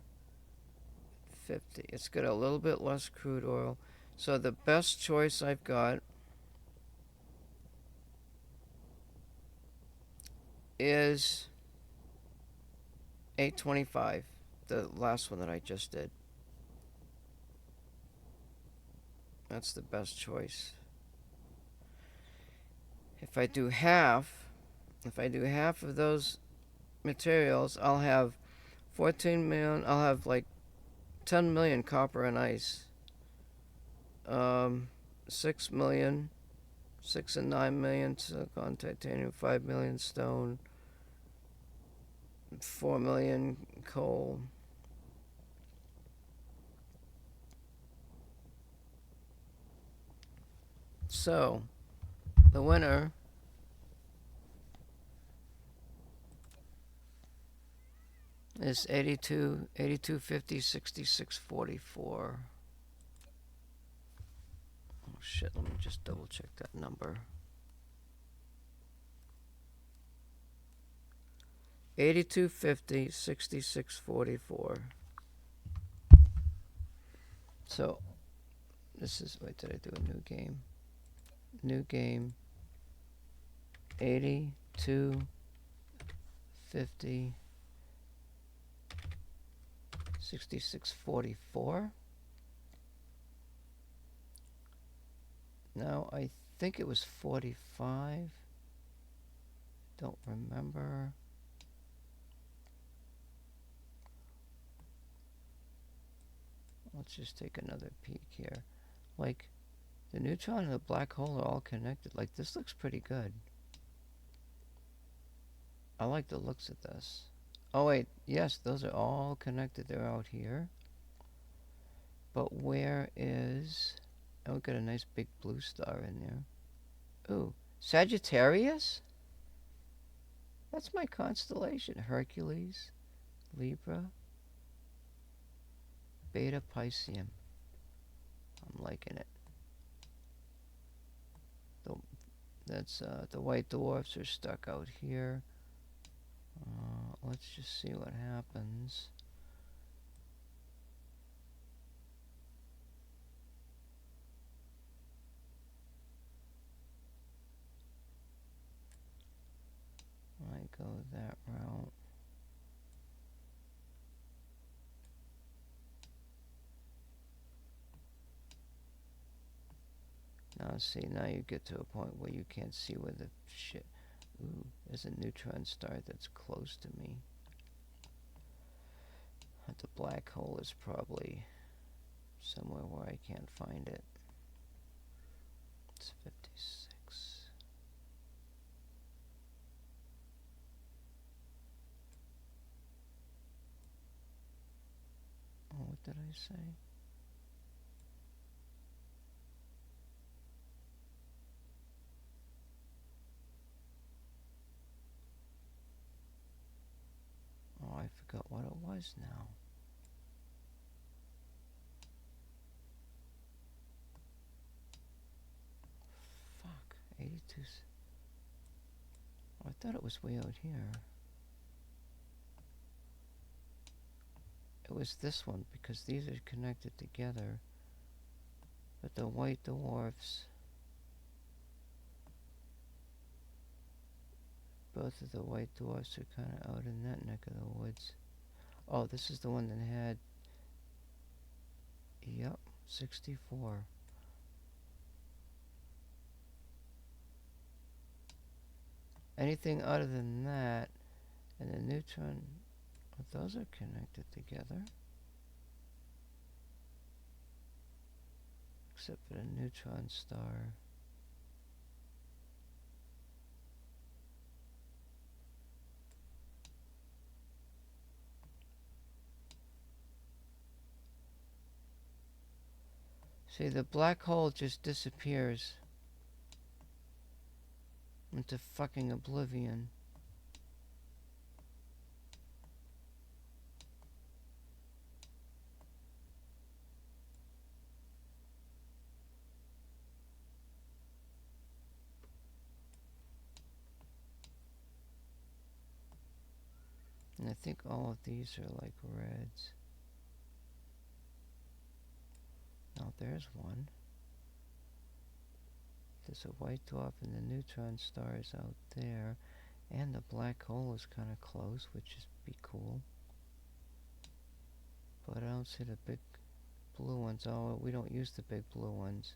50. It's got a little bit less crude oil. So the best choice I've got is 825, the last one that I just did. That's the best choice. If I do half of those materials, I'll have 14 million, I'll have like 10 million copper and ice. 6 million, 6 and 9 million silicon, titanium, 5 million stone, 4 million coal. So, the winner is 82, 50, 66, 44. Oh shit, let me just double check that number. 8250, 6644. So, this is, wait, did I do a new game? New game. 8250, 6644. Now, I think it was 45. Don't remember. Let's just take another peek here. Like, the neutron and the black hole are all connected. Like, this looks pretty good. I like the looks of this. Oh, wait. Yes, those are all connected. They're out here. But where is... Oh, we got a nice big blue star in there. Ooh, Sagittarius? That's my constellation. Hercules, Libra, Beta Pisceum. I'm liking it. That's the white dwarfs are stuck out here. Let's just see what happens. I go that route. Now see, now you get to a point where you can't see where the shit... Ooh, there's a neutron star that's close to me. The black hole is probably somewhere where I can't find it. It's 56. they say? Oh, I forgot what it was now. Fuck. 82. Oh, I thought it was way out here. It was this one because these are connected together. But the white dwarfs, both of the white dwarfs are kind of out in that neck of the woods. Oh, this is the one that had, yep, 64. Anything other than that, and the neutron, those are connected together. Except for the neutron star. See, the black hole just disappears into fucking oblivion. And I think all of these are like reds. Now there's one. There's a white dwarf and the neutron star is out there. And the black hole is kind of close, which is be cool. But I don't see the big blue ones. Oh, we don't use the big blue ones.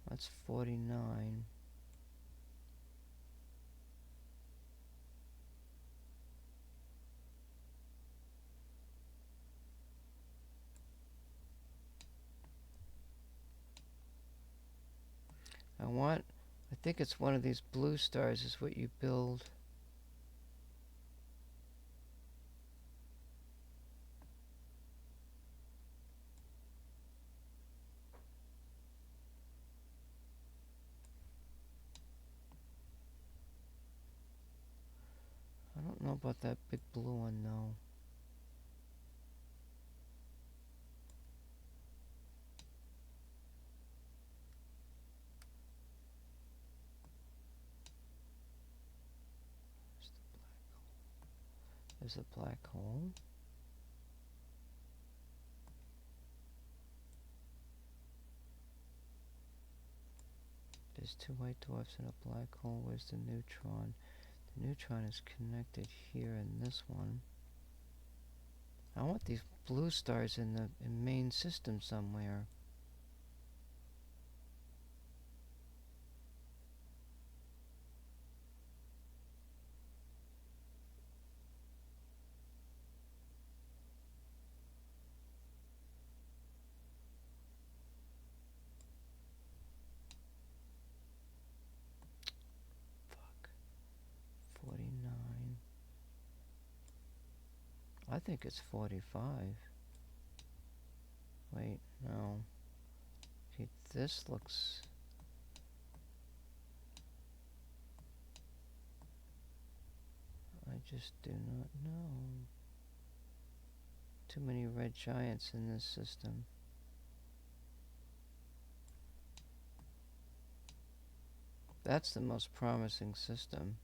That's 49. I think it's one of these blue stars is what you build. I don't know about that big blue one though. There's a black hole. There's two white dwarfs and a black hole. Where's the neutron? The neutron is connected here in this one. I want these blue stars in the main system somewhere. Fuck. 49. I think it's 45. Wait, no. Okay, this looks... I just do not know. Too many red giants in this system. That's the most promising system.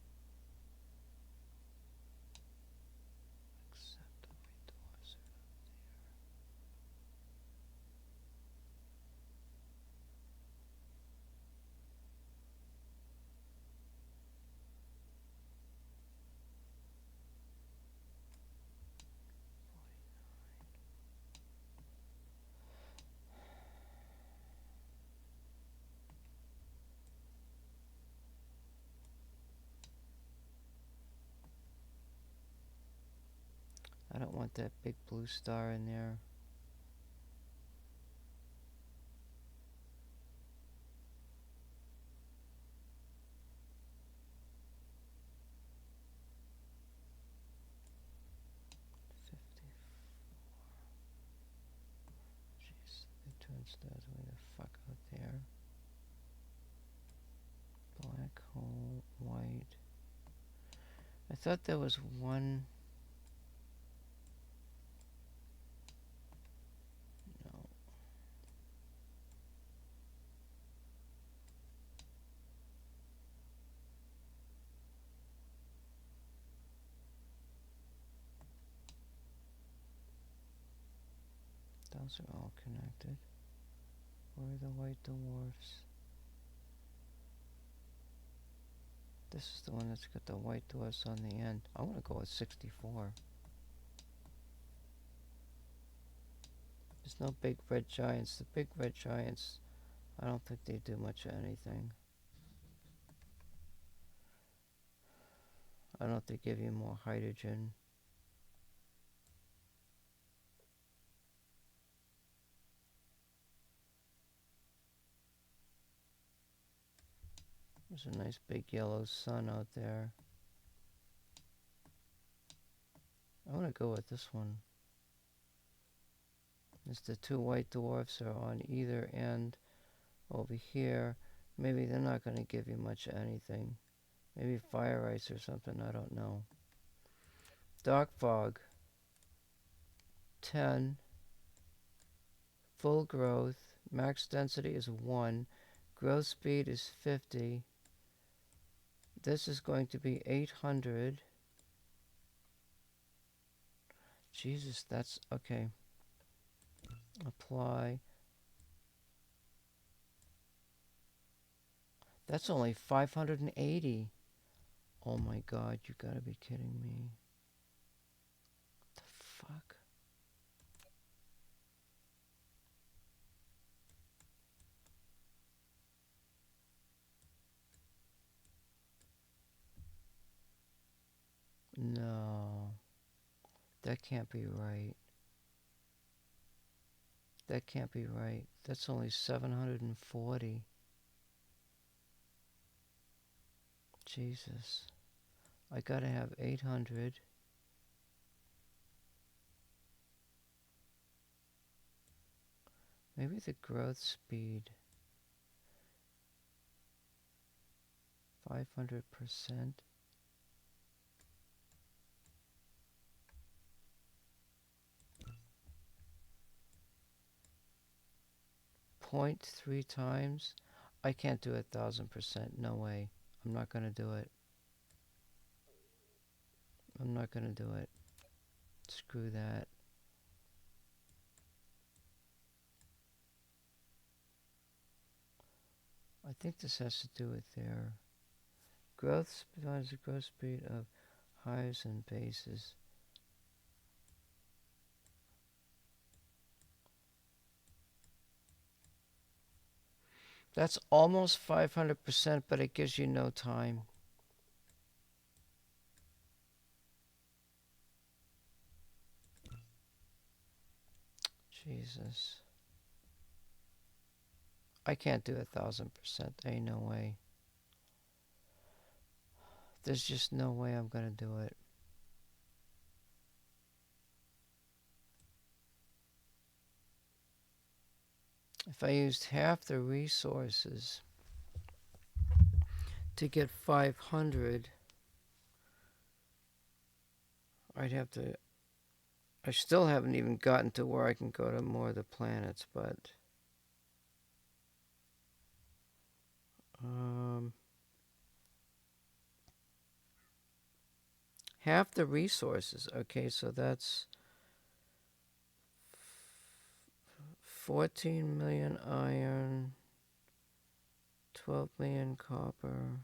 Except the white dwarfs are up there. I don't want that big blue star in there. thought there was one. No. Those are all connected. Where are the white dwarfs? This is the one that's got the white dwarfs on the end. I want to go with 64. There's no big red giants. The big red giants, I don't think they do much of anything. I don't know if they give you more hydrogen. There's a nice big yellow sun out there. I want to go with this one. As the two white dwarfs are on either end over here. Maybe they're not going to give you much of anything. Maybe fire ice or something, I don't know. Dark fog. 10. Full growth. Max density is 1. Growth speed is 50. This is going to be 800. Jesus, that's okay. Apply. That's only 580. Oh my god, you gotta be kidding me. The fuck? No. That can't be right. That can't be right. That's only 740. Jesus. I gotta have 800. Maybe the growth speed. 500%. 0.3 times. I can't do 1,000%. No way. I'm not gonna do it. I'm not gonna do it. Screw that. I think this has to do with their growth speed, the growth speed of hives and bases. That's almost 500%, but it gives you no time. Jesus. I can't do 1,000%. Ain't no way. There's just no way I'm gonna do it. If I used half the resources to get 500, I'd have to. I still haven't even gotten to where I can go to more of the planets, but half the resources. Okay, so that's 14 million iron, 12 million copper,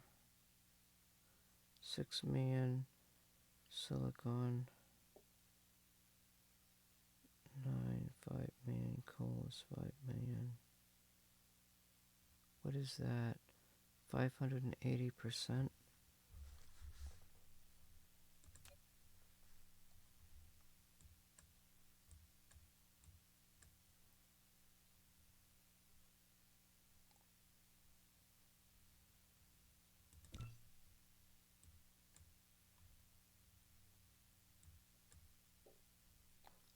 6 million silicon, 5 million coal is 5 million. What is that? 580%?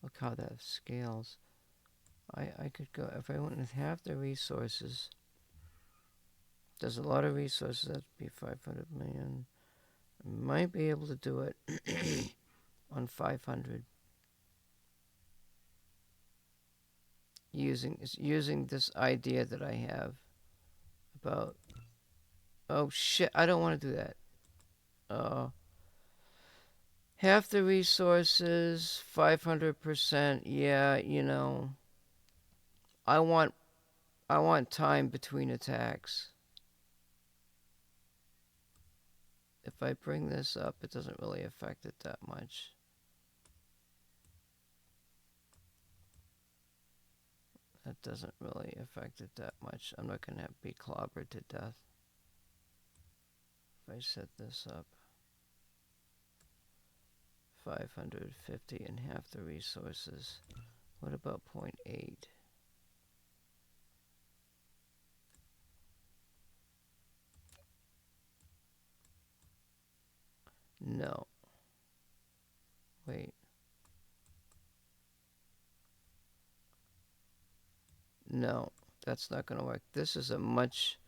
Look how that scales. I could go, if I went with half the resources, there's a lot of resources, that'd be 500 million, Might be able to do it on 500 using this idea that I have about. Oh shit! I don't want to do that. Half the resources, 500%. Yeah, you know, I want time between attacks. If I bring this up, it doesn't really affect it that much. That doesn't really affect it that much. I'm not going to be clobbered to death if I set this up. 550 and half the resources. What about 0.8? No. Wait. No, that's not going to work. This is a much...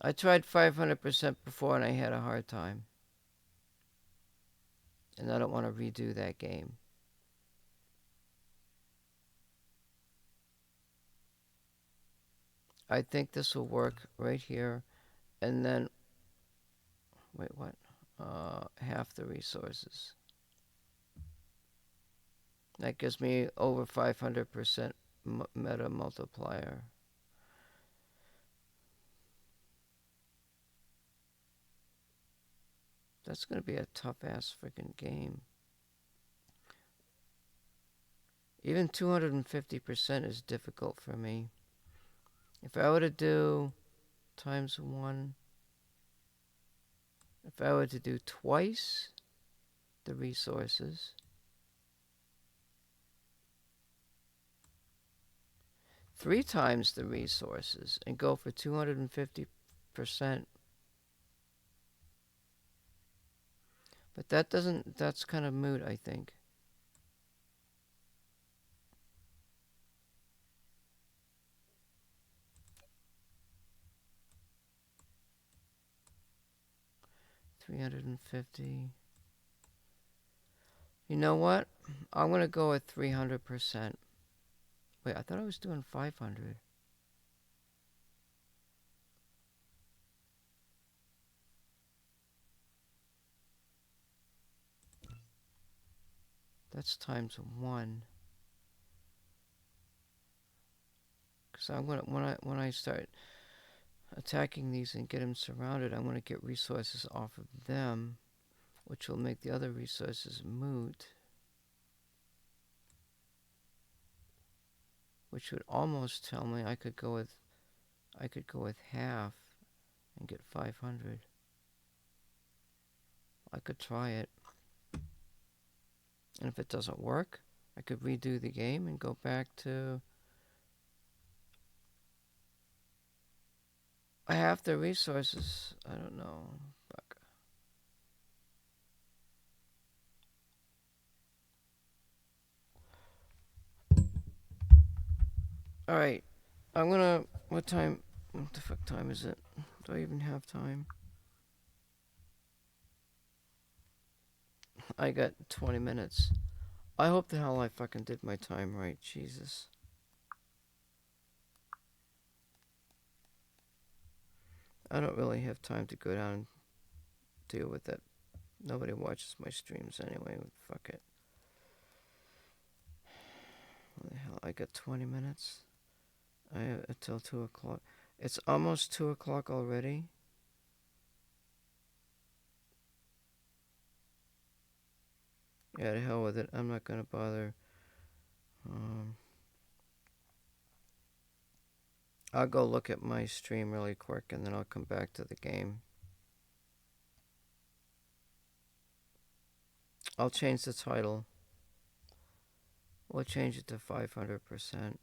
I tried 500% before and I had a hard time. And I don't want to redo that game. I think this will work right here. And then... Wait, what? Half the resources. That gives me over 500% meta multiplier. That's going to be a tough-ass freaking game. Even 250% is difficult for me. If I were to do times 1, if I were to do twice the resources, 3 times the resources, and go for 250%. But that doesn't, that's kind of moot, I think. $350. You know what? I'm going to go with 300%. Wait, I thought I was doing 500. That's times 1. Because I'm gonna when I start attacking these and get them surrounded, I want to get resources off of them, which will make the other resources moot. Which would almost tell me I could go with half and get 500. I could try it. And if it doesn't work, I could redo the game and go back to half the resources. I don't know. Fuck. Alright. I'm gonna... What time... What the fuck time is it? Do I even have time? I got 20 minutes. I hope the hell I fucking did my time right. Jesus. I don't really have time to go down and deal with that. Nobody watches my streams anyway. Fuck it. What the hell? I got 20 minutes. I have until 2 o'clock. It's almost 2 o'clock already. Yeah, to hell with it. I'm not gonna bother. I'll go look at my stream really quick and then I'll come back to the game. I'll change the title. We'll change it to 500%.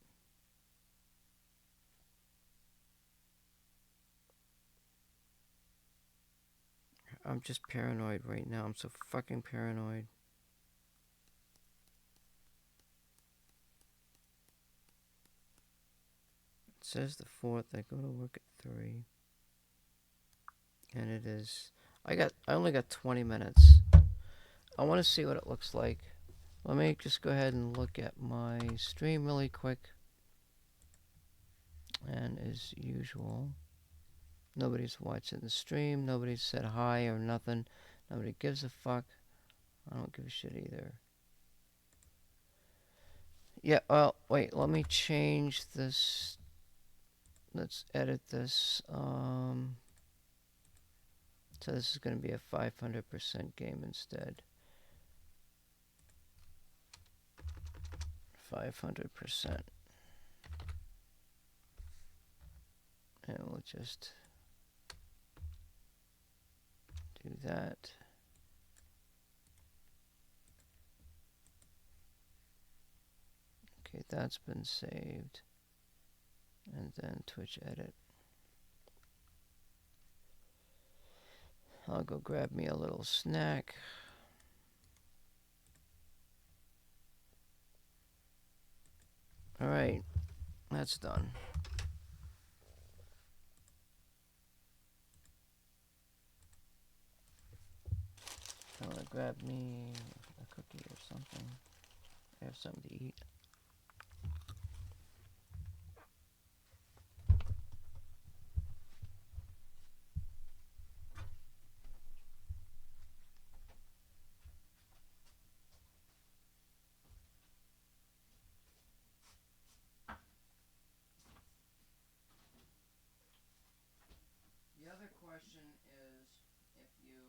I'm just paranoid right now. I'm so fucking paranoid. It says the 4th. I go to work at 3. And it is... I only got 20 minutes. I want to see what it looks like. Let me just go ahead and look at my stream really quick. And as usual, nobody's watching the stream. Nobody said hi or nothing. Nobody gives a fuck. I don't give a shit either. Yeah, well, wait, let me change this. Let's edit this. So this is going to be a 500% game instead. 500%. And we'll just do that. Okay, that's been saved. And then Twitch edit. I'll go grab me a little snack. Alright, that's done. I'm gonna grab me a cookie or something. I have something to eat. The other question is, if you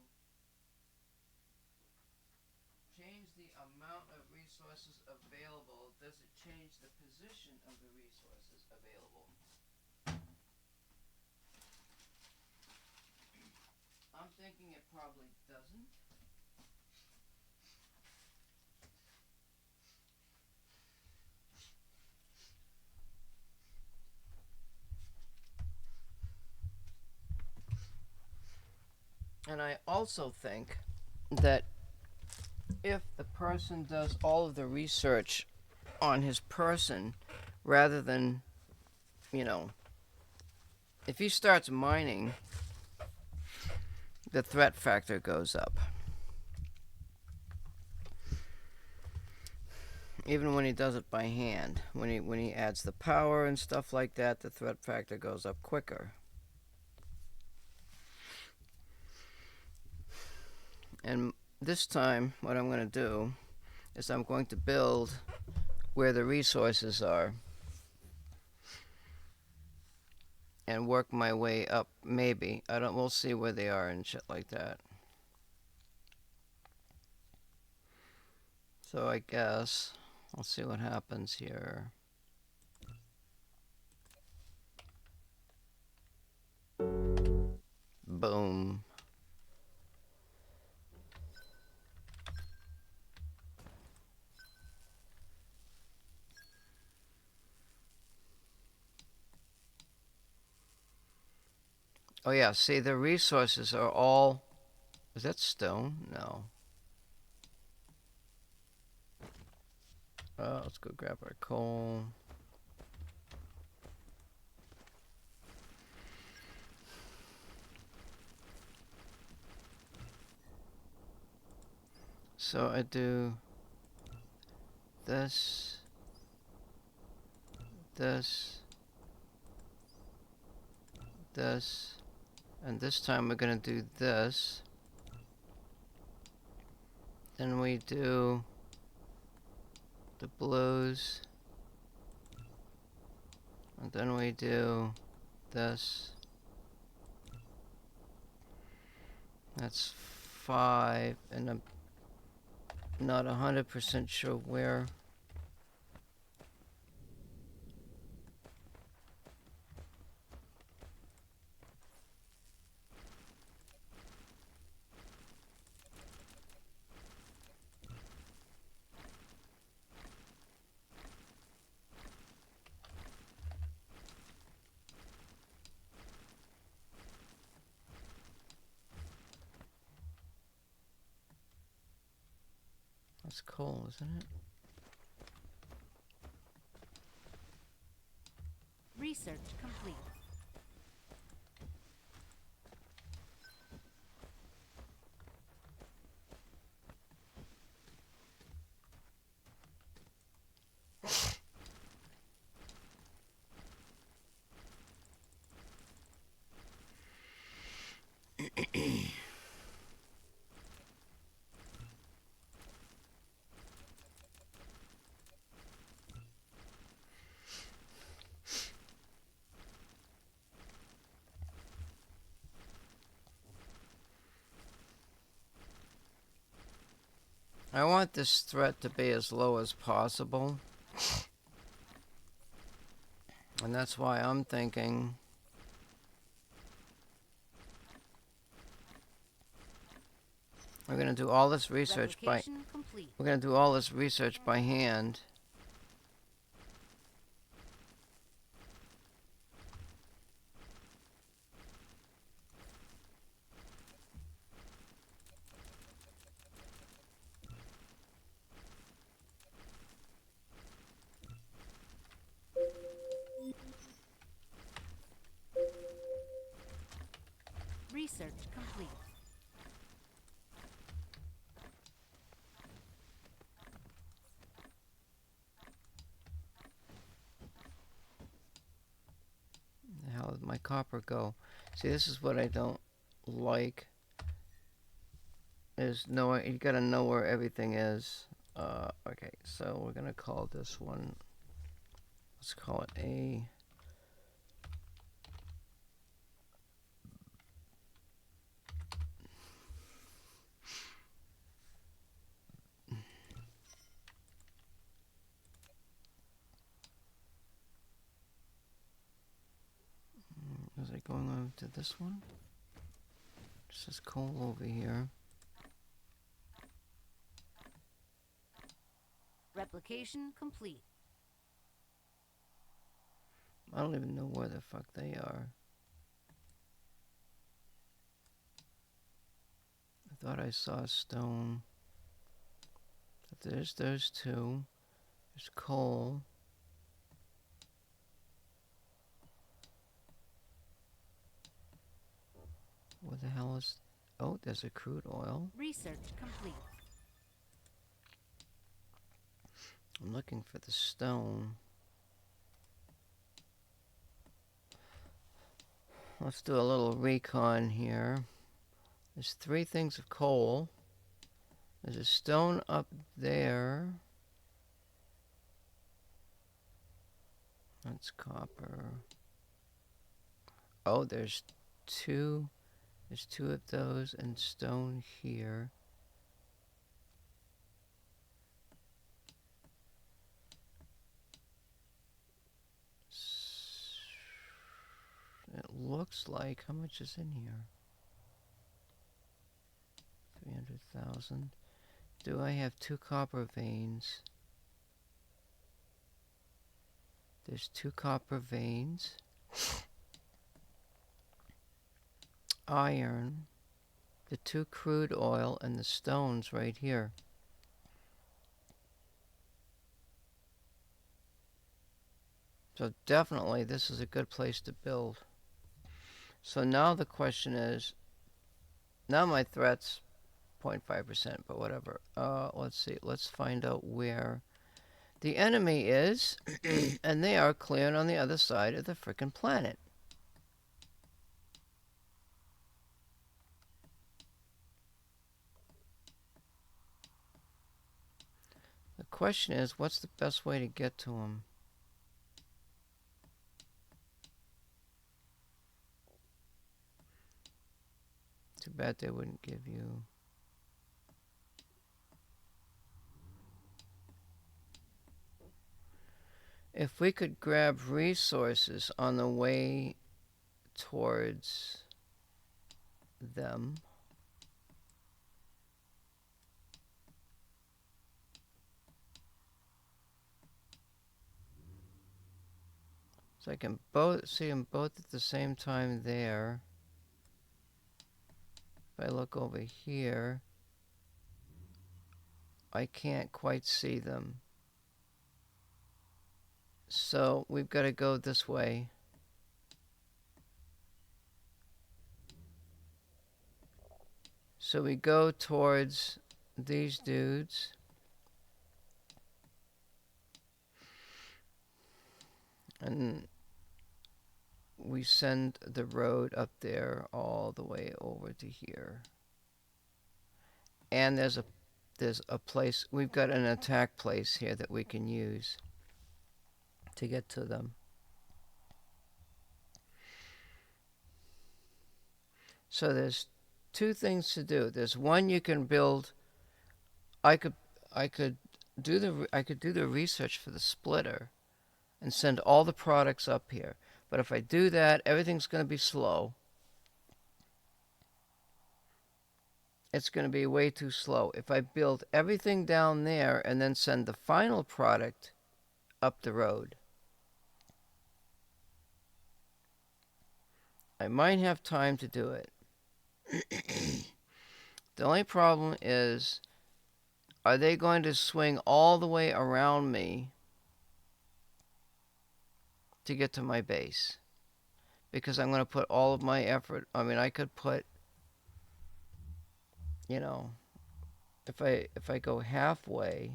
change the amount of resources available, does it change the position of the resources available? I'm thinking it probably doesn't. And I also think that if the person does all of the research on his person rather than, you know, if he starts mining, the threat factor goes up. Even when he does it by hand, when he adds the power and stuff like that, the threat factor goes up quicker. And this time, what I'm going to do is I'm going to build where the resources are and work my way up. Maybe we'll see where they are and shit like that. So I guess I'll see what happens here. Boom. Oh yeah, see, the resources are all... Is that stone? No. Let's go grab our coal. So I do this, this, this, and this time we're gonna do this. Then we do the blues, and then we do this. That's 5, and I'm not 100% sure where. That's coal, isn't it? Research complete. I want this threat to be as low as possible. And that's why I'm thinking we're going to do all this research by Replication complete. we're going to do all this research by hand. Research complete. How did my copper go? See, this is what I don't like. Is knowing you gotta know where everything is. Okay, so we're gonna call this one. Let's call it A. Is it going on to this one? This is coal over here. Replication complete. I don't even know where the fuck they are. I thought I saw stone. But there's those two. There's coal. What the hell is... Oh, there's a crude oil. Research complete. I'm looking for the stone. Let's do a little recon here. There's 3 things of coal. There's a stone up there. That's copper. Oh, there's 2. There's 2 of those and stone here. It looks like, how much is in here? 300,000. Do I have 2 copper veins? There's 2 copper veins. Iron. The 2 crude oil and the stones right here. So definitely this is a good place to build. So now the question is, now my threat's 0.5%, but whatever. Let's see, let's find out where the enemy is, and they are clearing on the other side of the frickin' planet. The question is, what's the best way to get to them? Too bad they wouldn't give you... If we could grab resources on the way towards them... So I can both see them both at the same time there. If I look over here, I can't quite see them. So we've got to go this way. So we go towards these dudes. And we send the road up there all the way over to here. And there's a place, we've got an attack place here that we can use to get to them. So there's 2 things to do. There's one, you can build, I could I could do the research for the splitter and send all the products up here. But if I do that, everything's going to be slow. It's going to be way too slow. If I build everything down there and then send the final product up the road, I might have time to do it. The only problem is, are they going to swing all the way around me to get to my base? Because I'm going to put all of my effort. I mean, I could put, you know, if I go halfway,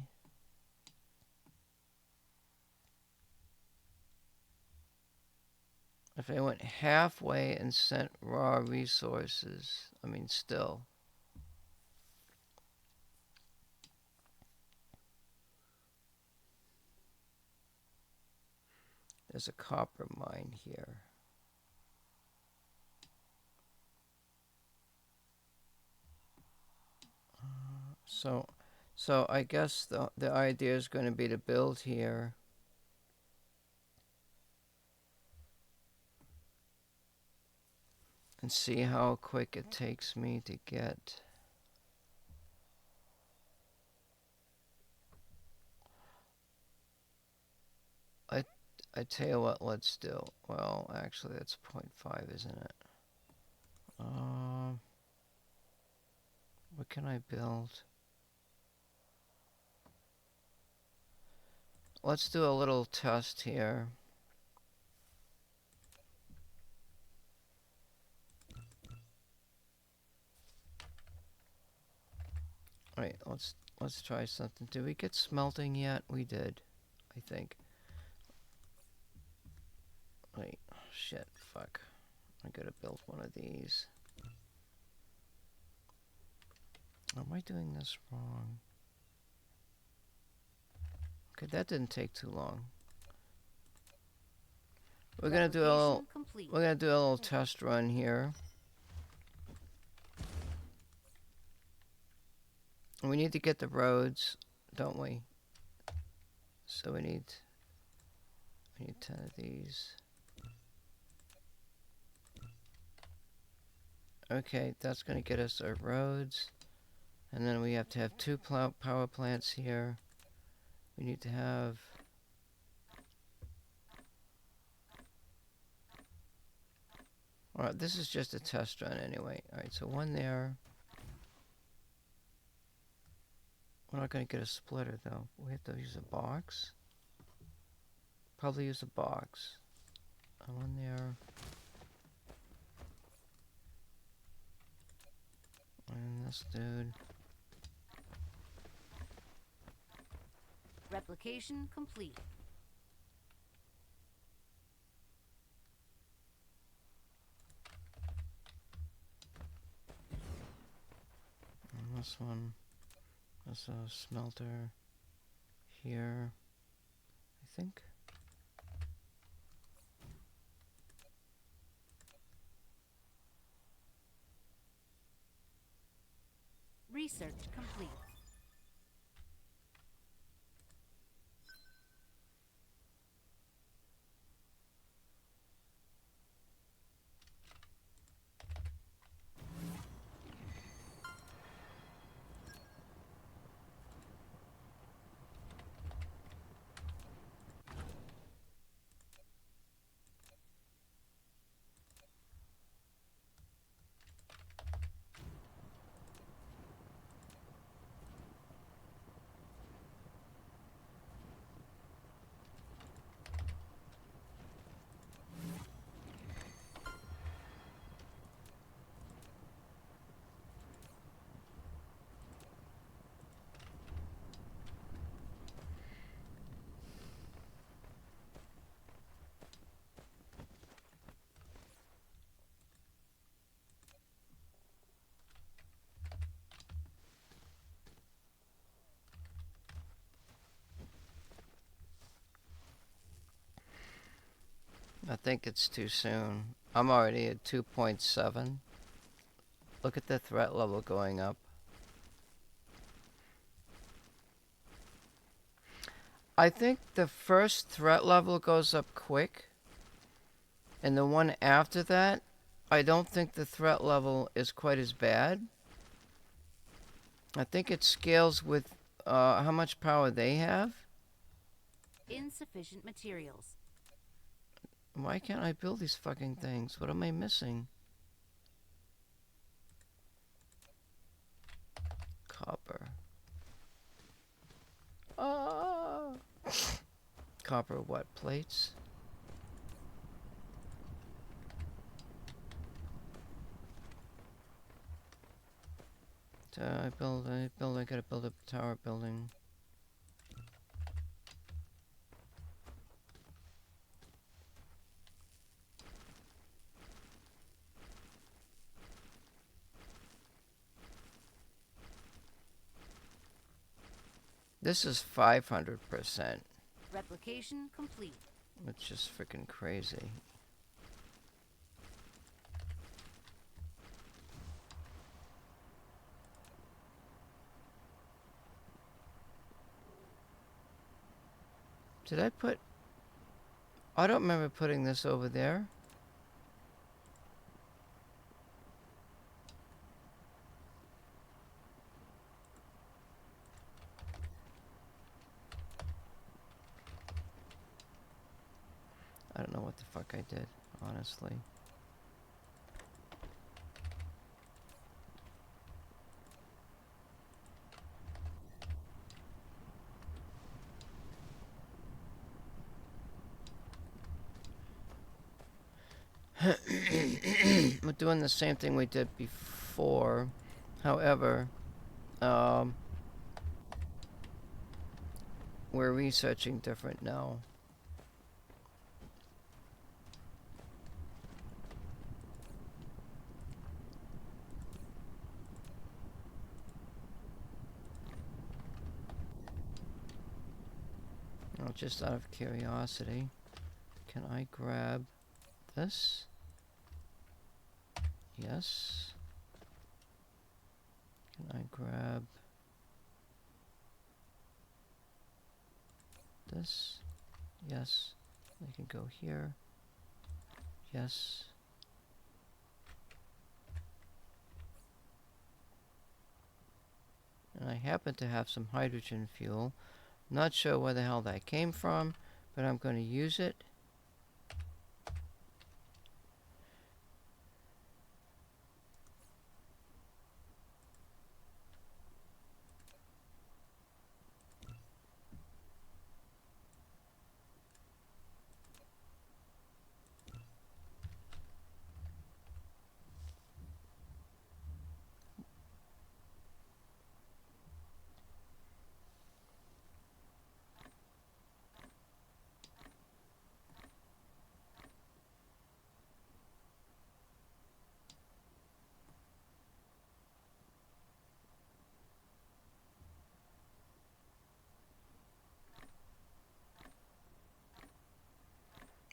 if I went halfway and sent raw resources, I mean, still. There's a copper mine here. So I guess the idea is going to be to build here. And see how quick it takes me to get. I tell you what, let's do. Well, actually, that's 0.5, isn't it? What can I build? Let's do a little test here. Alright, let's try something. Did we get smelting yet? We did, I think. Wait, shit, fuck. I gotta build one of these. Am I doing this wrong? Okay, that didn't take too long. We're gonna do a little test run here. We need to get the roads, don't we? So we need 10 of these. Okay, that's gonna get us our roads. And then we have to have 2 power plants here. We need to have... Alright, this is just a test run anyway. Alright, so 1 there. We're not going to get a splitter though. We have to use a box. Probably use a box. 1 there. And this dude. Replication complete. And this one. There's a smelter here, I think. Research complete. I think it's too soon. I'm already at 2.7. Look at the threat level going up. I think the first threat level goes up quick, and the one after that, I don't think the threat level is quite as bad. I think it scales with how much power they have. Insufficient materials. Why can't I build these fucking things? What am I missing? Copper. Ah! Copper what? Plates? I gotta build a tower building. This is 500%, Replication complete. which is freaking crazy. Did I put... I don't remember putting this over there. I don't know what the fuck I did, honestly. We're doing the same thing we did before. However, we're researching different now. Well, just out of curiosity, can I grab this? Yes. Can I grab this? Yes. I can go here. Yes. And I happen to have some hydrogen fuel. Not sure where the hell that came from, but I'm going to use it.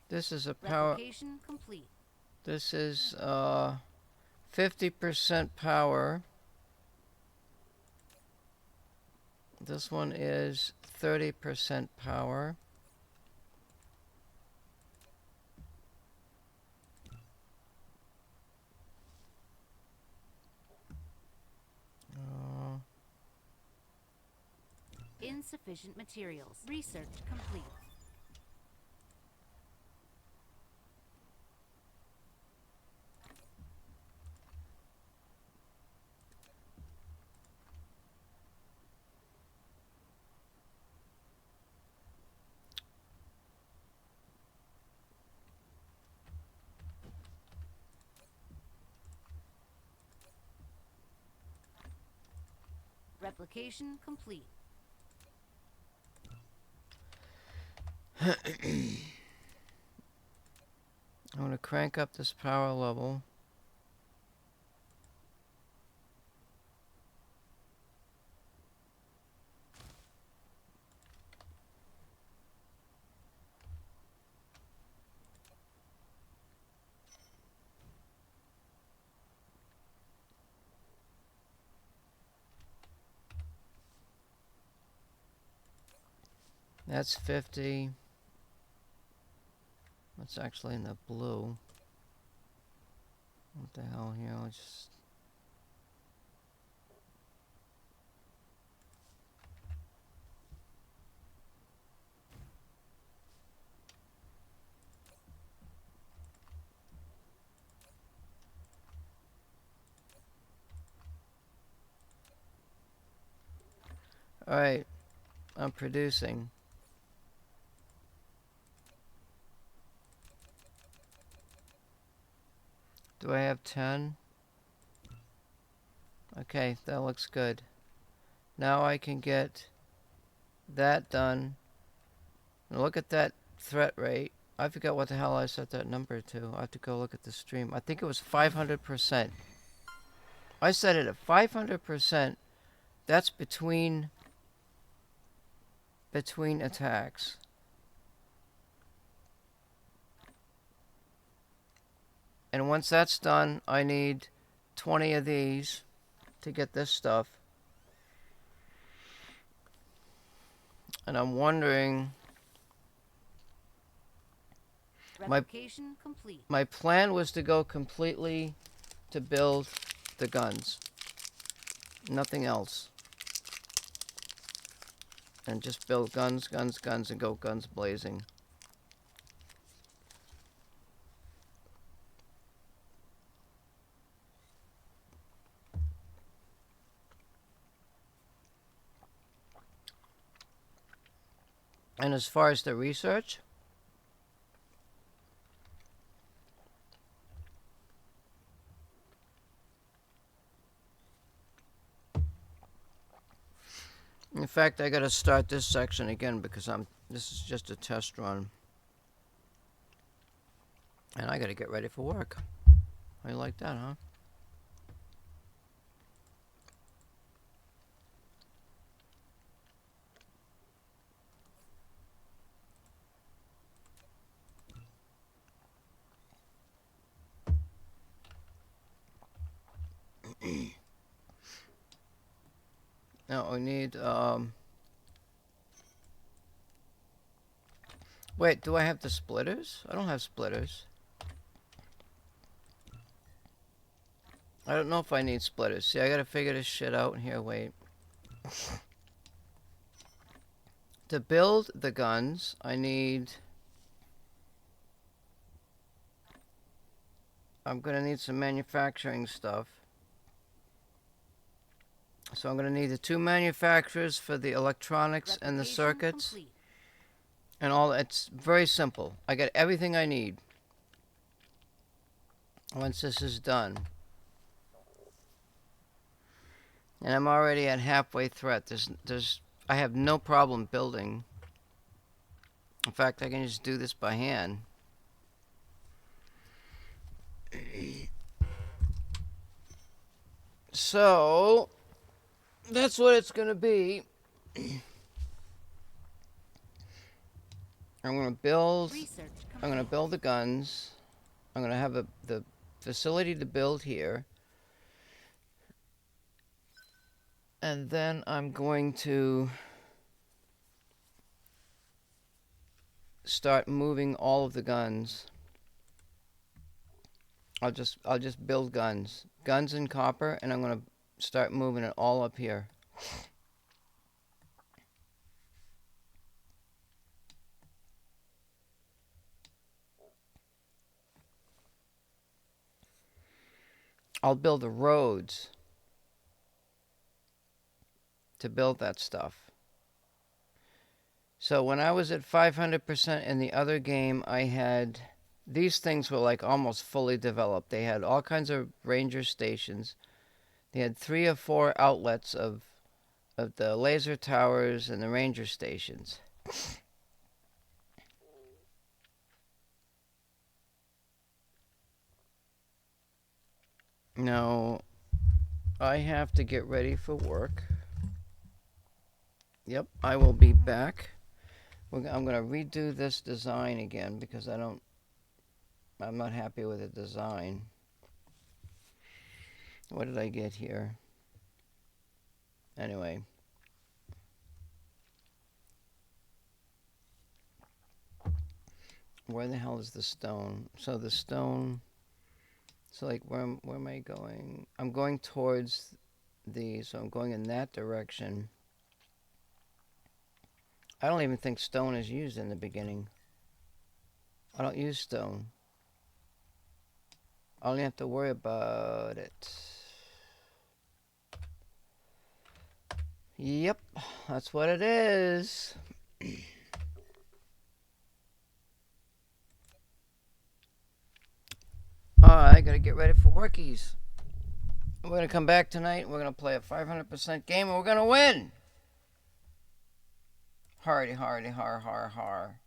This is a power... Replication complete. This is 50% power. This one is 30% power. Insufficient materials. Research complete. Replication complete. I'm going to crank up this power level. That's 50. That's actually in the blue. What the hell here? Let's just... Alright, I'm producing. Do I have 10? Okay, that looks good. Now I can get that done. Now look at that threat rate. I forgot what the hell I set that number to. I have to go look at the stream. I think it was 500%. I set it at 500%. That's between attacks. And once that's done, I need 20 of these to get this stuff. And I'm wondering... Replication complete. My plan was to go completely to build the guns. Nothing else. And just build guns, guns, guns, and go guns blazing. And as far as the research, in fact, I gotta start this section again because this is just a test run. And I gotta get ready for work. How you like that, huh? Now we need, wait, do I have the splitters? I don't have splitters. I don't know if I need splitters. See, I gotta figure this shit out here, wait. To build the guns, I'm gonna need some manufacturing stuff. So I'm gonna need the 2 manufacturers for the electronics and the circuits. Complete. And all. It's very simple. I got everything I need. Once this is done. And I'm already at halfway threat. I have no problem building. In fact, I can just do this by hand. So, that's what it's gonna be. I'm gonna build the guns. I'm gonna have the facility to build here. And then I'm going to start moving all of the guns. I'll just build guns. Guns in copper, and I'm gonna start moving it all up here. I'll build the roads to build that stuff. So when I was at 500% in the other game, I had... These things were like almost fully developed. They had all kinds of ranger stations. They had 3 or 4 outlets of the laser towers and the ranger stations. Now, I have to get ready for work. Yep, I will be back. I'm going to redo this design again because I'm not happy with the design. What did I get here? Anyway. Where the hell is the stone? So the stone. So like, where am I going? I'm going towards so I'm going in that direction. I don't even think stone is used in the beginning. I don't use stone. I only have to worry about it. Yep, that's what it is. Alright, gotta get ready for workies. We're gonna come back tonight. We're gonna play a 500% game and we're gonna win. Hardy, hardy, har, har, har.